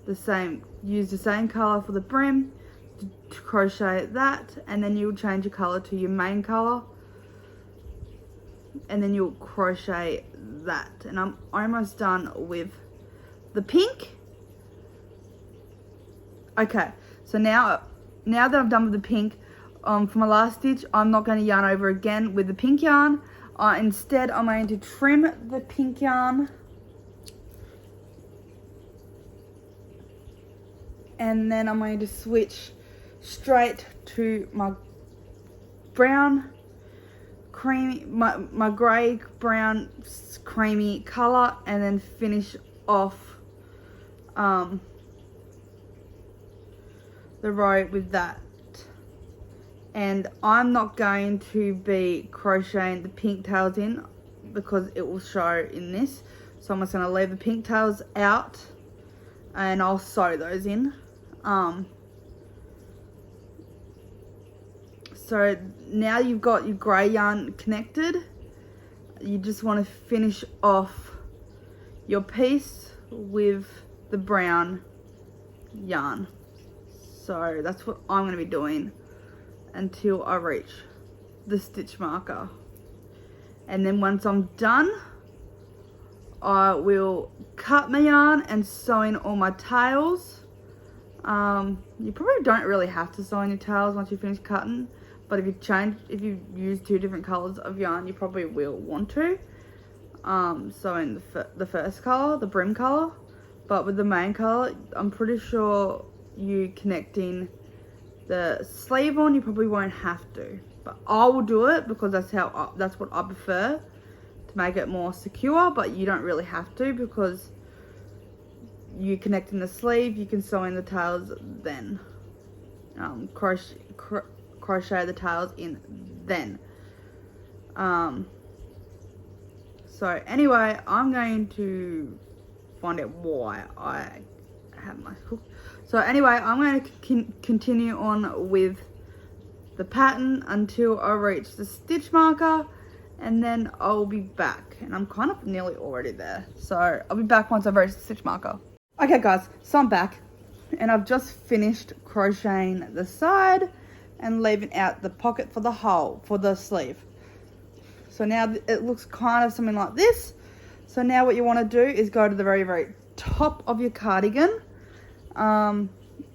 the same, use the same color for the brim, to crochet that, and then you'll change your color to your main color, and then you'll crochet that. And I'm almost done with the pink. Okay, so now that I've done with the pink, for my last stitch, I'm not going to yarn over again with the pink yarn. Instead, I'm going to trim the pink yarn, and then I'm going to switch straight to my brown creamy, my grey brown creamy color, and then finish off the row with that. And I'm not going to be crocheting the pink tails in because it will show in this. So I'm just going to leave the pink tails out and I'll sew those in. So now you've got your grey yarn connected, you just want to finish off your piece with the brown yarn. So that's what I'm going to be doing until I reach the stitch marker. And then once I'm done, I will cut my yarn and sew in all my tails. You probably don't really have to sew in your tails once you finish cutting, but if you use two different colors of yarn, you probably will want to sew in the first color, the brim color. But with the main color, I'm pretty sure you connecting the sleeve on, you probably won't have to, but I will do it because that's what I prefer to make it more secure. But you don't really have to, because you connecting the sleeve, you can sew in the tails, then crochet the tails in then. So anyway, I'm going to find out why I have my hook. So anyway, I'm going to continue on with the pattern until I reach the stitch marker, and then I'll be back. And I'm kind of nearly already there, so I'll be back once I've reached the stitch marker. Okay guys, so I'm back and I've just finished crocheting the side and leaving out the pocket for the hole for the sleeve. So now it looks kind of something like this. So now what you want to do is go to the very, very top of your cardigan, and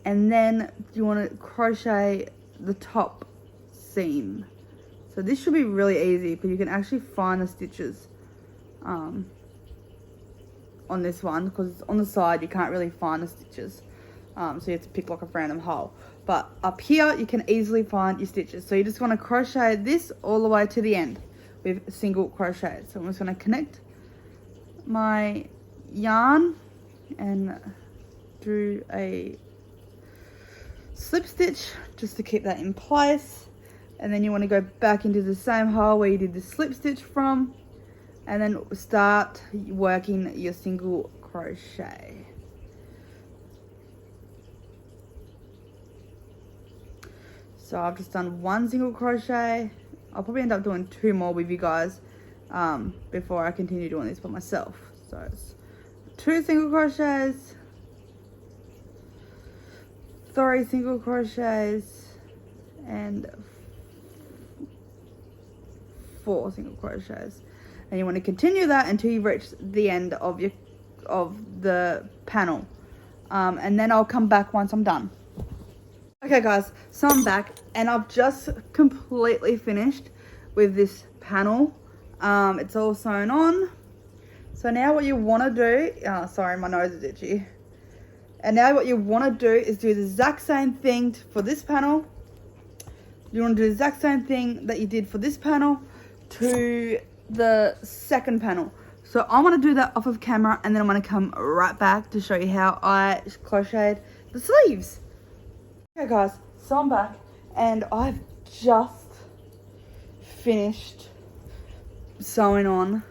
then you want to crochet the top seam. So this should be really easy because you can actually find the stitches on this one, because on the side you can't really find the stitches, so you have to pick like a random hole. But up here you can easily find your stitches. So you just want to crochet this all the way to the end with single crochet. So I'm just going to connect my yarn and do a slip stitch just to keep that in place, and then you want to go back into the same hole where you did the slip stitch from, and then start working your single crochet. So I've just done one single crochet. I'll probably end up doing two more with you guys before I continue doing this by myself. So it's 2 single crochets, 3 single crochets, and 4 single crochets. And you want to continue that until you reach the end of the panel, and then I'll come back once I'm done. Okay guys, so I'm back and I've just completely finished with this panel. It's all sewn on. So now what you want to do, sorry, my nose is itchy. And now what you want to do is do the exact same thing for this panel. You want to do the exact same thing that you did for this panel to the second panel. So I'm going to do that off of camera, and then I'm going to come right back to show you how I crocheted the sleeves. Okay guys, so I'm back and I've just finished sewing on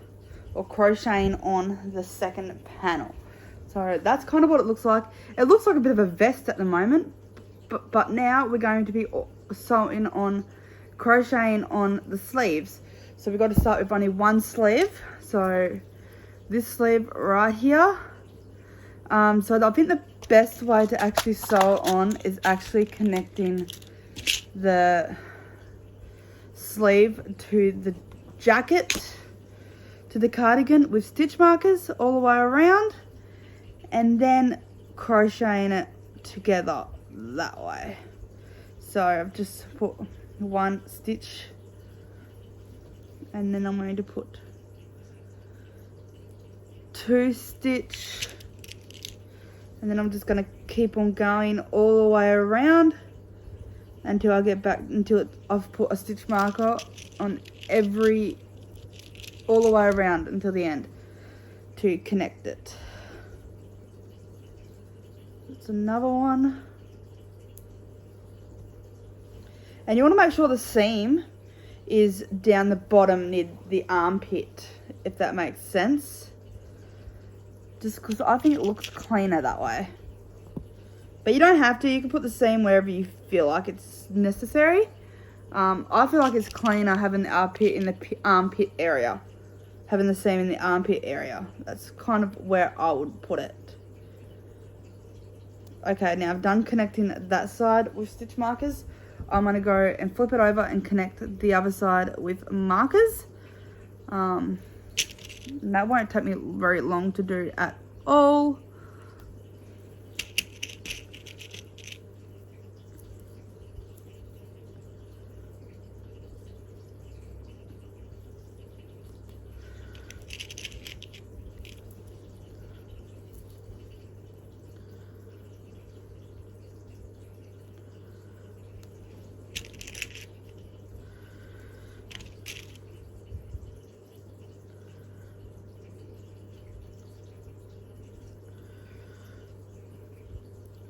or crocheting on the second panel. So that's kind of what it looks like. It looks like a bit of a vest at the moment, but now we're going to be sewing on, crocheting on the sleeves. So we've got to start with only one sleeve. So this sleeve right here. So I think the best way to actually sew on is actually connecting the sleeve to the jacket, to the cardigan, with stitch markers all the way around, and then crocheting it together that way. So I've just put 1 stitch, and then I'm going to put 2 stitch, and then I'm just going to keep on going all the way around until I get back, until I've put a stitch marker on all the way around until the end to connect it. It's another one. And you want to make sure the seam is down the bottom near the armpit, if that makes sense. Just because I think it looks cleaner that way. But you don't have to. You can put the seam wherever you feel like it's necessary. I feel like it's cleaner having the armpit in the armpit area. Having the seam in the armpit area. That's kind of where I would put it. Okay, now I've done connecting that side with stitch markers. I'm going to go and flip it over and connect the other side with markers. And that won't take me very long to do at all.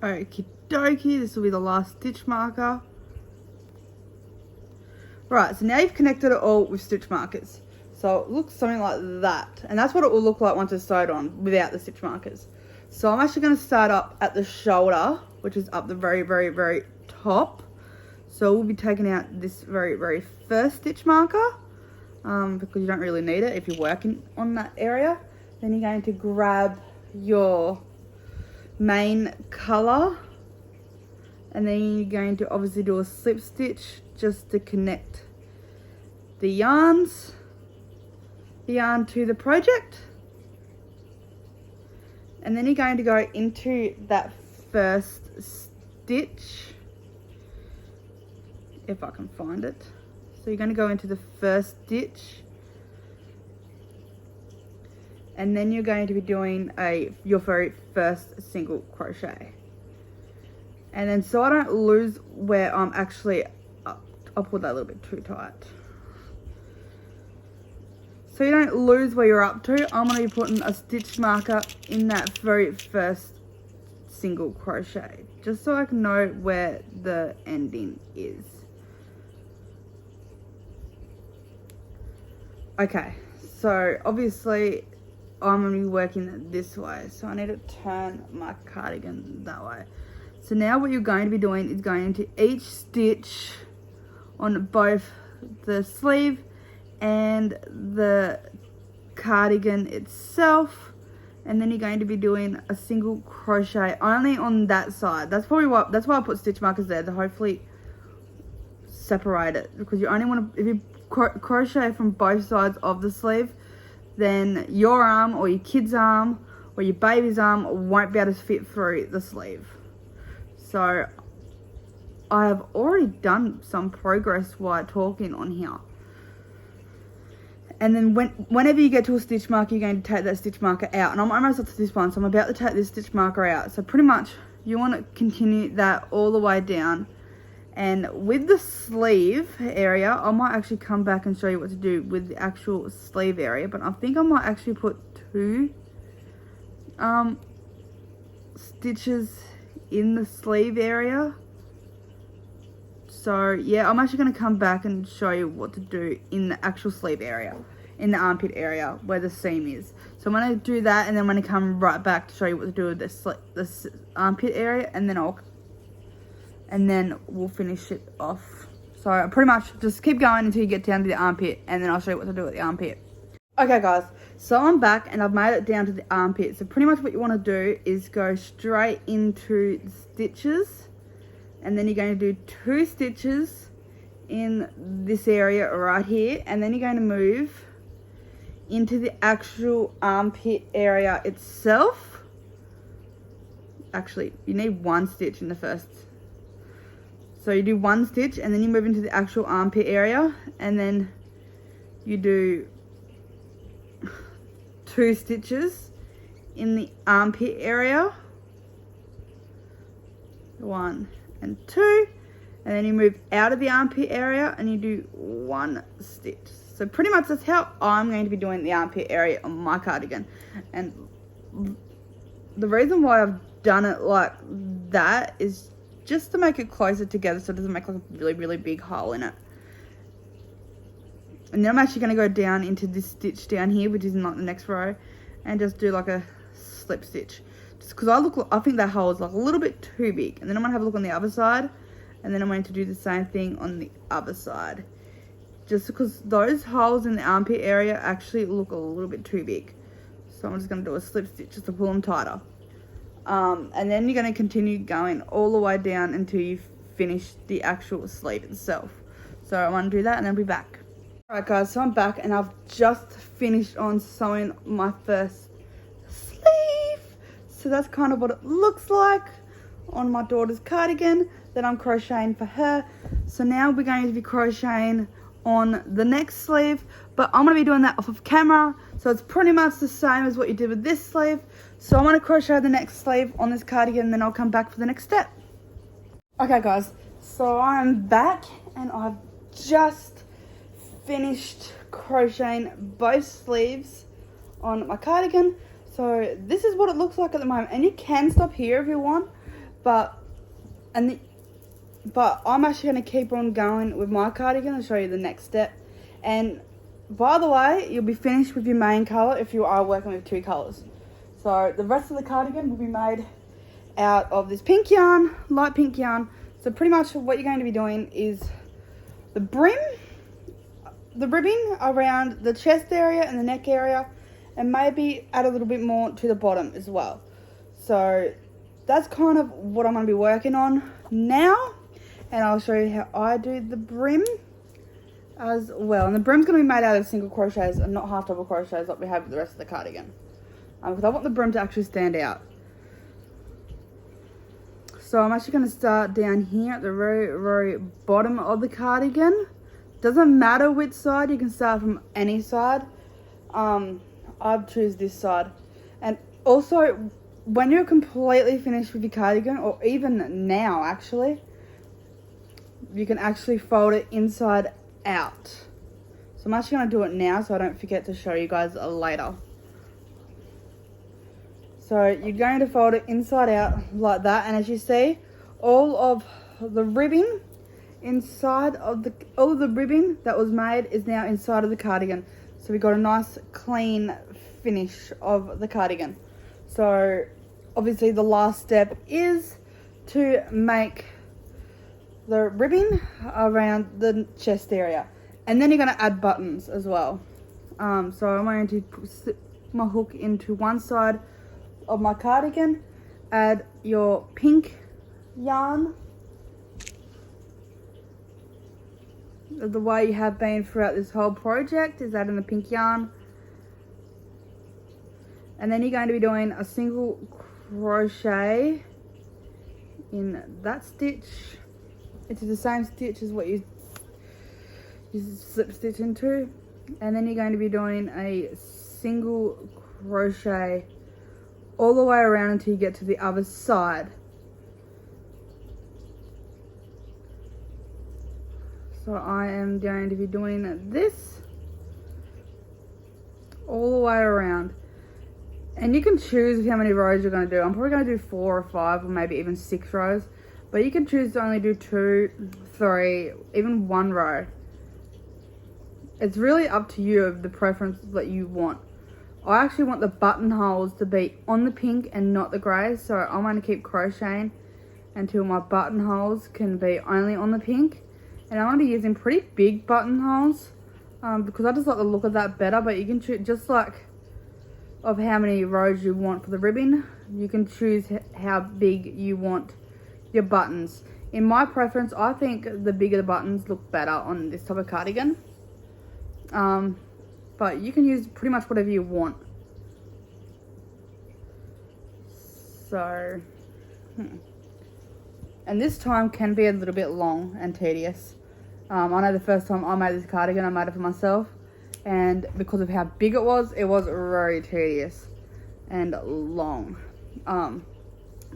Okie dokie, this will be the last stitch marker. Right, so now you've connected it all with stitch markers. So it looks something like that. And that's what it will look like once it's sewed on without the stitch markers. So I'm actually going to start up at the shoulder, which is up the very, very, very top. So we'll be taking out this very, very first stitch marker, because you don't really need it if you're working on that area. Then you're going to grab your main color, and then you're going to obviously do a slip stitch just to connect the yarn to the project, and then you're going to go into that first stitch, if I can find it. So you're going to go into the first stitch, and then you're going to be doing your very first single crochet. And then so I don't lose where I'm actually, I'll put that a little bit too tight. So you don't lose where you're up to, I'm going to be putting a stitch marker in that very first single crochet, just so I can know where the ending is. Okay, so obviously I'm going to be working this way, so I need to turn my cardigan that way. So now what you're going to be doing is going into each stitch on both the sleeve and the cardigan itself, and then you're going to be doing a single crochet only on that side. That's probably that's why I put stitch markers there, to hopefully separate it, because you only want to, if you crochet from both sides of the sleeve, then your arm or your kid's arm or your baby's arm won't be able to fit through the sleeve. So I have already done some progress while talking on here. And then whenever you get to a stitch marker, you're going to take that stitch marker out. And I'm almost up to this one, so I'm about to take this stitch marker out. So pretty much you want to continue that all the way down. And with the sleeve area, I might actually come back and show you what to do with the actual sleeve area. But I think I might actually put 2 stitches in the sleeve area. So yeah, I'm actually going to come back and show you what to do in the actual sleeve area, in the armpit area where the seam is. So I'm going to do that, and then I'm going to come right back to show you what to do with this armpit area, and then we'll finish it off. So pretty much just keep going until you get down to the armpit, and then I'll show you what to do with the armpit. Okay guys, so I'm back and I've made it down to the armpit. So pretty much what you want to do is go straight into the stitches, and then you're going to do 2 stitches in this area right here, and then you're going to move into the actual armpit area itself. Actually, you need 1 stitch in the first. So you do 1 stitch, and then you move into the actual armpit area, and then you do 2 stitches in the armpit area. 1 and 2, and then you move out of the armpit area and you do 1 stitch. So pretty much that's how I'm going to be doing the armpit area on my cardigan. And the reason why I've done it like that is just to make it closer together so it doesn't make like a really, really big hole in it. And then I'm actually going to go down into this stitch down here, which is not the next row, and just do like a slip stitch. Just because I think that hole is like a little bit too big. And then I'm going to have a look on the other side, and then I'm going to do the same thing on the other side. Just because those holes in the armpit area actually look a little bit too big. So I'm just going to do a slip stitch just to pull them tighter. And then you're going to continue going all the way down until you finish the actual sleeve itself. So I want to do that and then I'll be back. Alright guys, so I'm back and I've just finished on sewing my first sleeve. So that's kind of what it looks like on my daughter's cardigan that I'm crocheting for her. So now we're going to be crocheting on the next sleeve, but I'm going to be doing that off of camera, so it's pretty much the same as what you did with this sleeve. So I want to crochet the next sleeve on this cardigan and then I'll come back for the next step. Okay guys, so I'm back and I've just finished crocheting both sleeves on my cardigan. So this is what it looks like at the moment, and you can stop here if you want, but I'm actually going to keep on going with my cardigan and show you the next step. And by the way, you'll be finished with your main colour if you are working with 2 colours. So the rest of the cardigan will be made out of this pink yarn, light pink yarn. So pretty much what you're going to be doing is the brim, the ribbing around the chest area and the neck area, and maybe add a little bit more to the bottom as well. So that's kind of what I'm going to be working on now, and I'll show you how I do the brim as well. And the brim's going to be made out of single crochets and not half double crochets like we have with the rest of the cardigan, because I want the brim to actually stand out. So I'm actually going to start down here at the very bottom of the cardigan. Doesn't matter which side, you can start from any side. I've choose this side. And also, when you're completely finished with your cardigan, or even now actually, you can actually fold it inside out. So I'm actually going to do it now so I don't forget to show you guys later. So you're going to fold it inside out like that, and as you see, all of the ribbing inside of all the ribbing that was made is now inside of the cardigan. So we got a nice clean finish of the cardigan. So obviously the last step is to make the ribbing around the chest area, and then you're going to add buttons as well. So I'm going to slip my hook into one side of my cardigan, add your pink yarn the way you have been throughout this whole project, is adding the pink yarn, and then you're going to be doing a single crochet in that stitch. It's the same stitch as what you slip stitch into, and then you're going to be doing a single crochet all the way around until you get to the other side. So I am going to be doing this all the way around, and you can choose how many rows you're going to do. I'm probably going to do 4 or 5 or maybe even 6 rows, but you can choose to only do 2, 3, even 1 row. It's really up to you of the preference that you want. I actually want the buttonholes to be on the pink and not the grey, so I'm going to keep crocheting until my buttonholes can be only on the pink. And I'm going to be using pretty big buttonholes because I just like the look of that better. But you can choose, just like of how many rows you want for the ribbing, you can choose how big you want your buttons. In my preference, I think the bigger the buttons look better on this type of cardigan. But you can use pretty much whatever you want. So, and this time can be a little bit long and tedious. I know the first time I made this cardigan, I made it for myself, and because of how big it was very tedious and long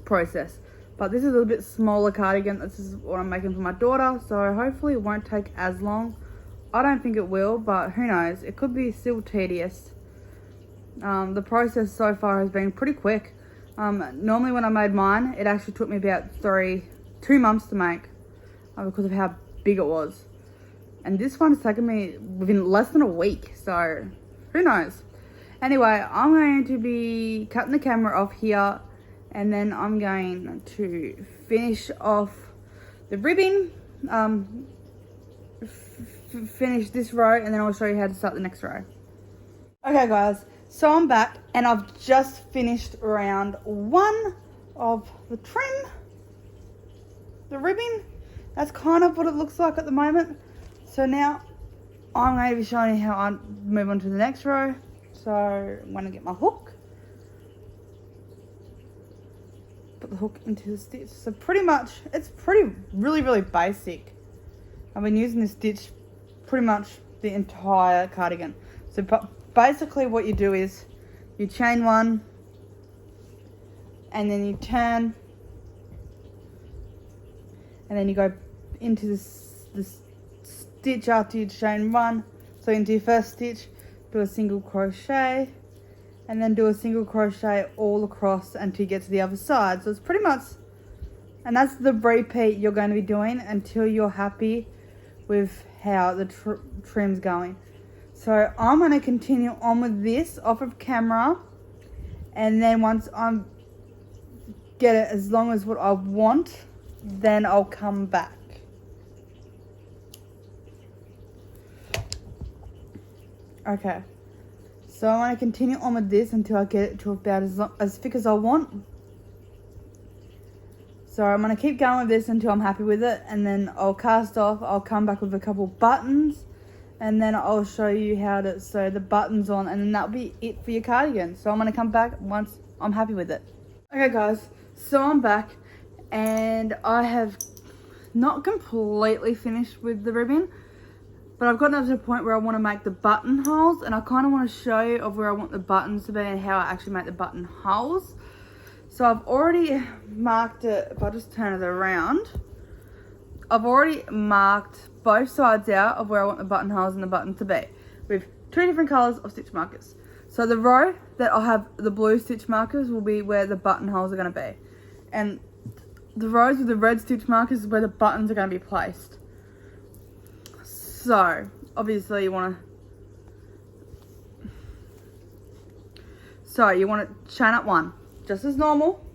process. But this is a little bit smaller cardigan. This is what I'm making for my daughter, so hopefully it won't take as long. I don't think it will, but who knows, it could be still tedious. The process so far has been pretty quick. Normally when I made mine, it actually took me about 2 2 months to make because of how big it was. And this one's taken me within less than a week, so who knows. Anyway, I'm going to be cutting the camera off here, and then I'm going to finish off the ribbing, finish this row, and then I'll show you how to start the next row. Okay guys, so I'm back and I've just finished round 1 of the trim, the ribbing. That's kind of what it looks like at the moment. So now I'm going to be showing you how I move on to the next row. So I'm going to get my hook, put the hook into the stitch. So pretty much, it's really basic. I've been using this stitch pretty much the entire cardigan. So basically what you do is you chain 1 and then you turn and then you go into this stitch after you chain 1. So into your first stitch, do a single crochet and then do a single crochet all across until you get to the other side. So it's pretty much, and that's the repeat you're going to be doing until you're happy with how the trim's going. So I'm going to continue on with this off of camera, and then once I get it as long as what I want, then I'll come back. Okay, so I'm going to continue on with this until I get it to about as thick as I want. So I'm going to keep going with this until I'm happy with it, and then I'll cast off. I'll come back with a couple buttons, and then I'll show you how to sew the buttons on, and then that'll be it for your cardigan. So I'm going to come back once I'm happy with it. Okay guys, so I'm back, and I have not completely finished with the ribbon, but I've gotten up to the point where I want to make the buttonholes, and I kind of want to show you of where I want the buttons to be and how I actually make the buttonholes. So I've already marked it. If I just turn it around, I've already marked both sides out of where I want the buttonholes and the buttons to be with 2 different colors of stitch markers. So the row that I'll have the blue stitch markers will be where the buttonholes are going to be, and the rows with the red stitch markers is where the buttons are going to be placed. So obviously you want to chain up 1 just as normal,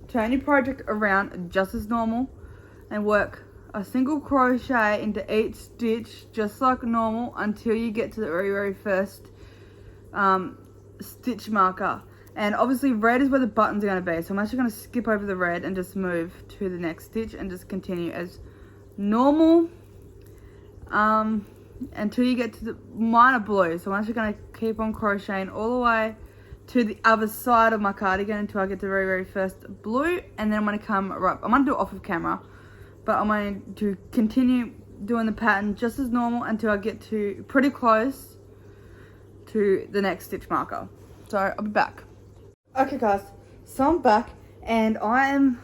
turn your project around just as normal, and work a single crochet into each stitch just like normal until you get to the very first stitch marker. And obviously red is where the buttons are going to be, so I'm actually going to skip over the red and just move to the next stitch and just continue as normal until you get to the minor blue. So I'm actually going to keep on crocheting all the way to the other side of my cardigan until I get to the very first blue, and then I'm going to come right, I'm going to do it off of camera, but I'm going to continue doing the pattern just as normal until I get to pretty close to the next stitch marker. So I'll be back. Okay guys, so I'm back, and I am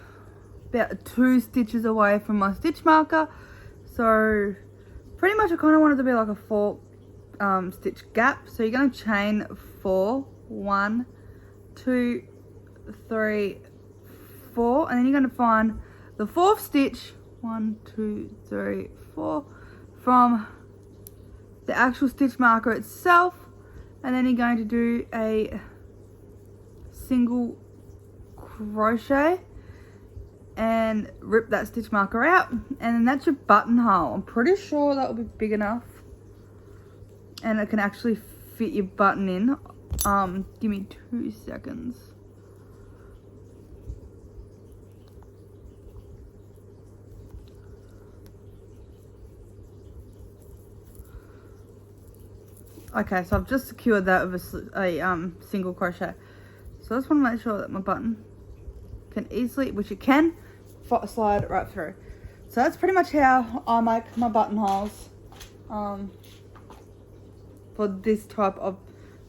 about 2 stitches away from my stitch marker. So pretty much I kind of want it to be like a 4 stitch gap. So you're going to chain 4, 1, 2, 3, 4, and then you're going to find the 4th stitch, 1, 2, 3, 4, from the actual stitch marker itself, and then you're going to do a single crochet and rip that stitch marker out, and then that's your buttonhole. I'm pretty sure that will be big enough and it can actually fit your button in. Give me 2 seconds. Okay, so I've just secured that with a single crochet. So I just want to make sure that my button can easily, which it can, slide right through. So that's pretty much how I make my buttonholes for this type of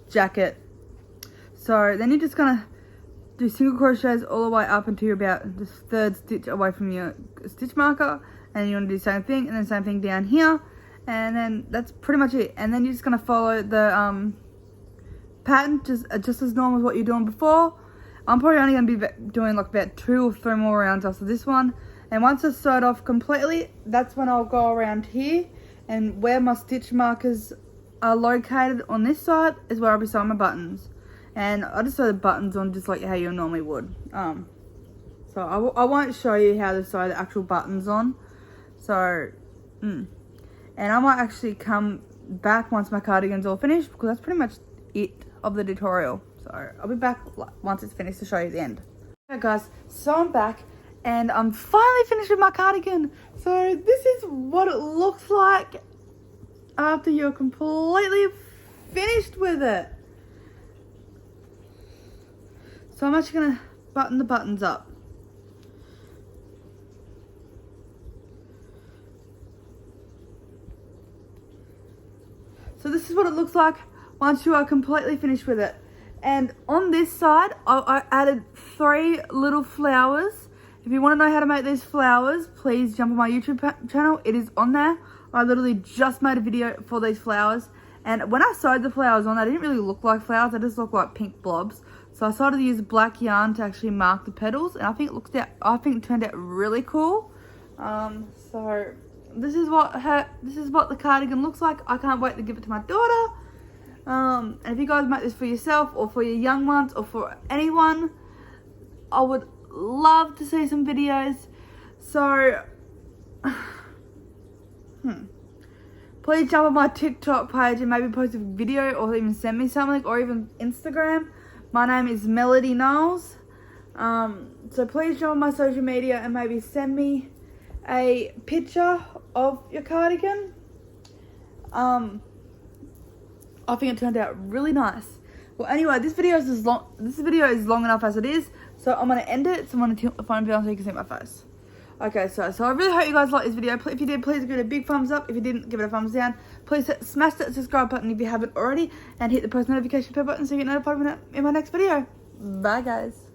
jacket. So then you're just gonna do single crochets all the way up until you're about the 3rd stitch away from your stitch marker, and you want to do the same thing, and then same thing down here, and then that's pretty much it. And then you're just gonna follow the pattern just as normal as what you're doing before. I'm probably only going to be doing like about 2 or 3 more rounds after this one. And once it's sewed off completely, that's when I'll go around here, and where my stitch markers are located on this side is where I'll be sewing my buttons. And I just sew the buttons on just like how you normally would. So I won't show you how to sew the actual buttons on. So, and I might actually come back once my cardigan's all finished, because that's pretty much it of the tutorial. So I'll be back once it's finished to show you the end. Okay guys, so I'm back and I'm finally finished with my cardigan. So this is what it looks like after you're completely finished with it. So I'm actually gonna button the buttons up. So this is what it looks like once you are completely finished with it. And on this side, I added 3 little flowers. If you want to know how to make these flowers, please jump on my YouTube channel. It is on there. I literally just made a video for these flowers. And when I sewed the flowers on, they didn't really look like flowers. They just looked like pink blobs. So I started to use black yarn to actually mark the petals. And I think it turned out really cool. So this is what the cardigan looks like. I can't wait to give it to my daughter. And if you guys make this for yourself or for your young ones or for anyone, I would love to see some videos. So please jump on my TikTok page and maybe post a video, or even send me something, or even Instagram. My name is Melody Knowles. So please jump on my social media and maybe send me a picture of your cardigan. I think it turned out really nice. Well, anyway, this video is long enough as it is, so I'm gonna end it. So I'm gonna tilt the phone down so you can see my face. Okay, so I really hope you guys liked this video. If you did, please give it a big thumbs up. If you didn't, give it a thumbs down. Please smash that subscribe button if you haven't already, and hit the post notification bell button so you get notified in my next video. Bye, guys.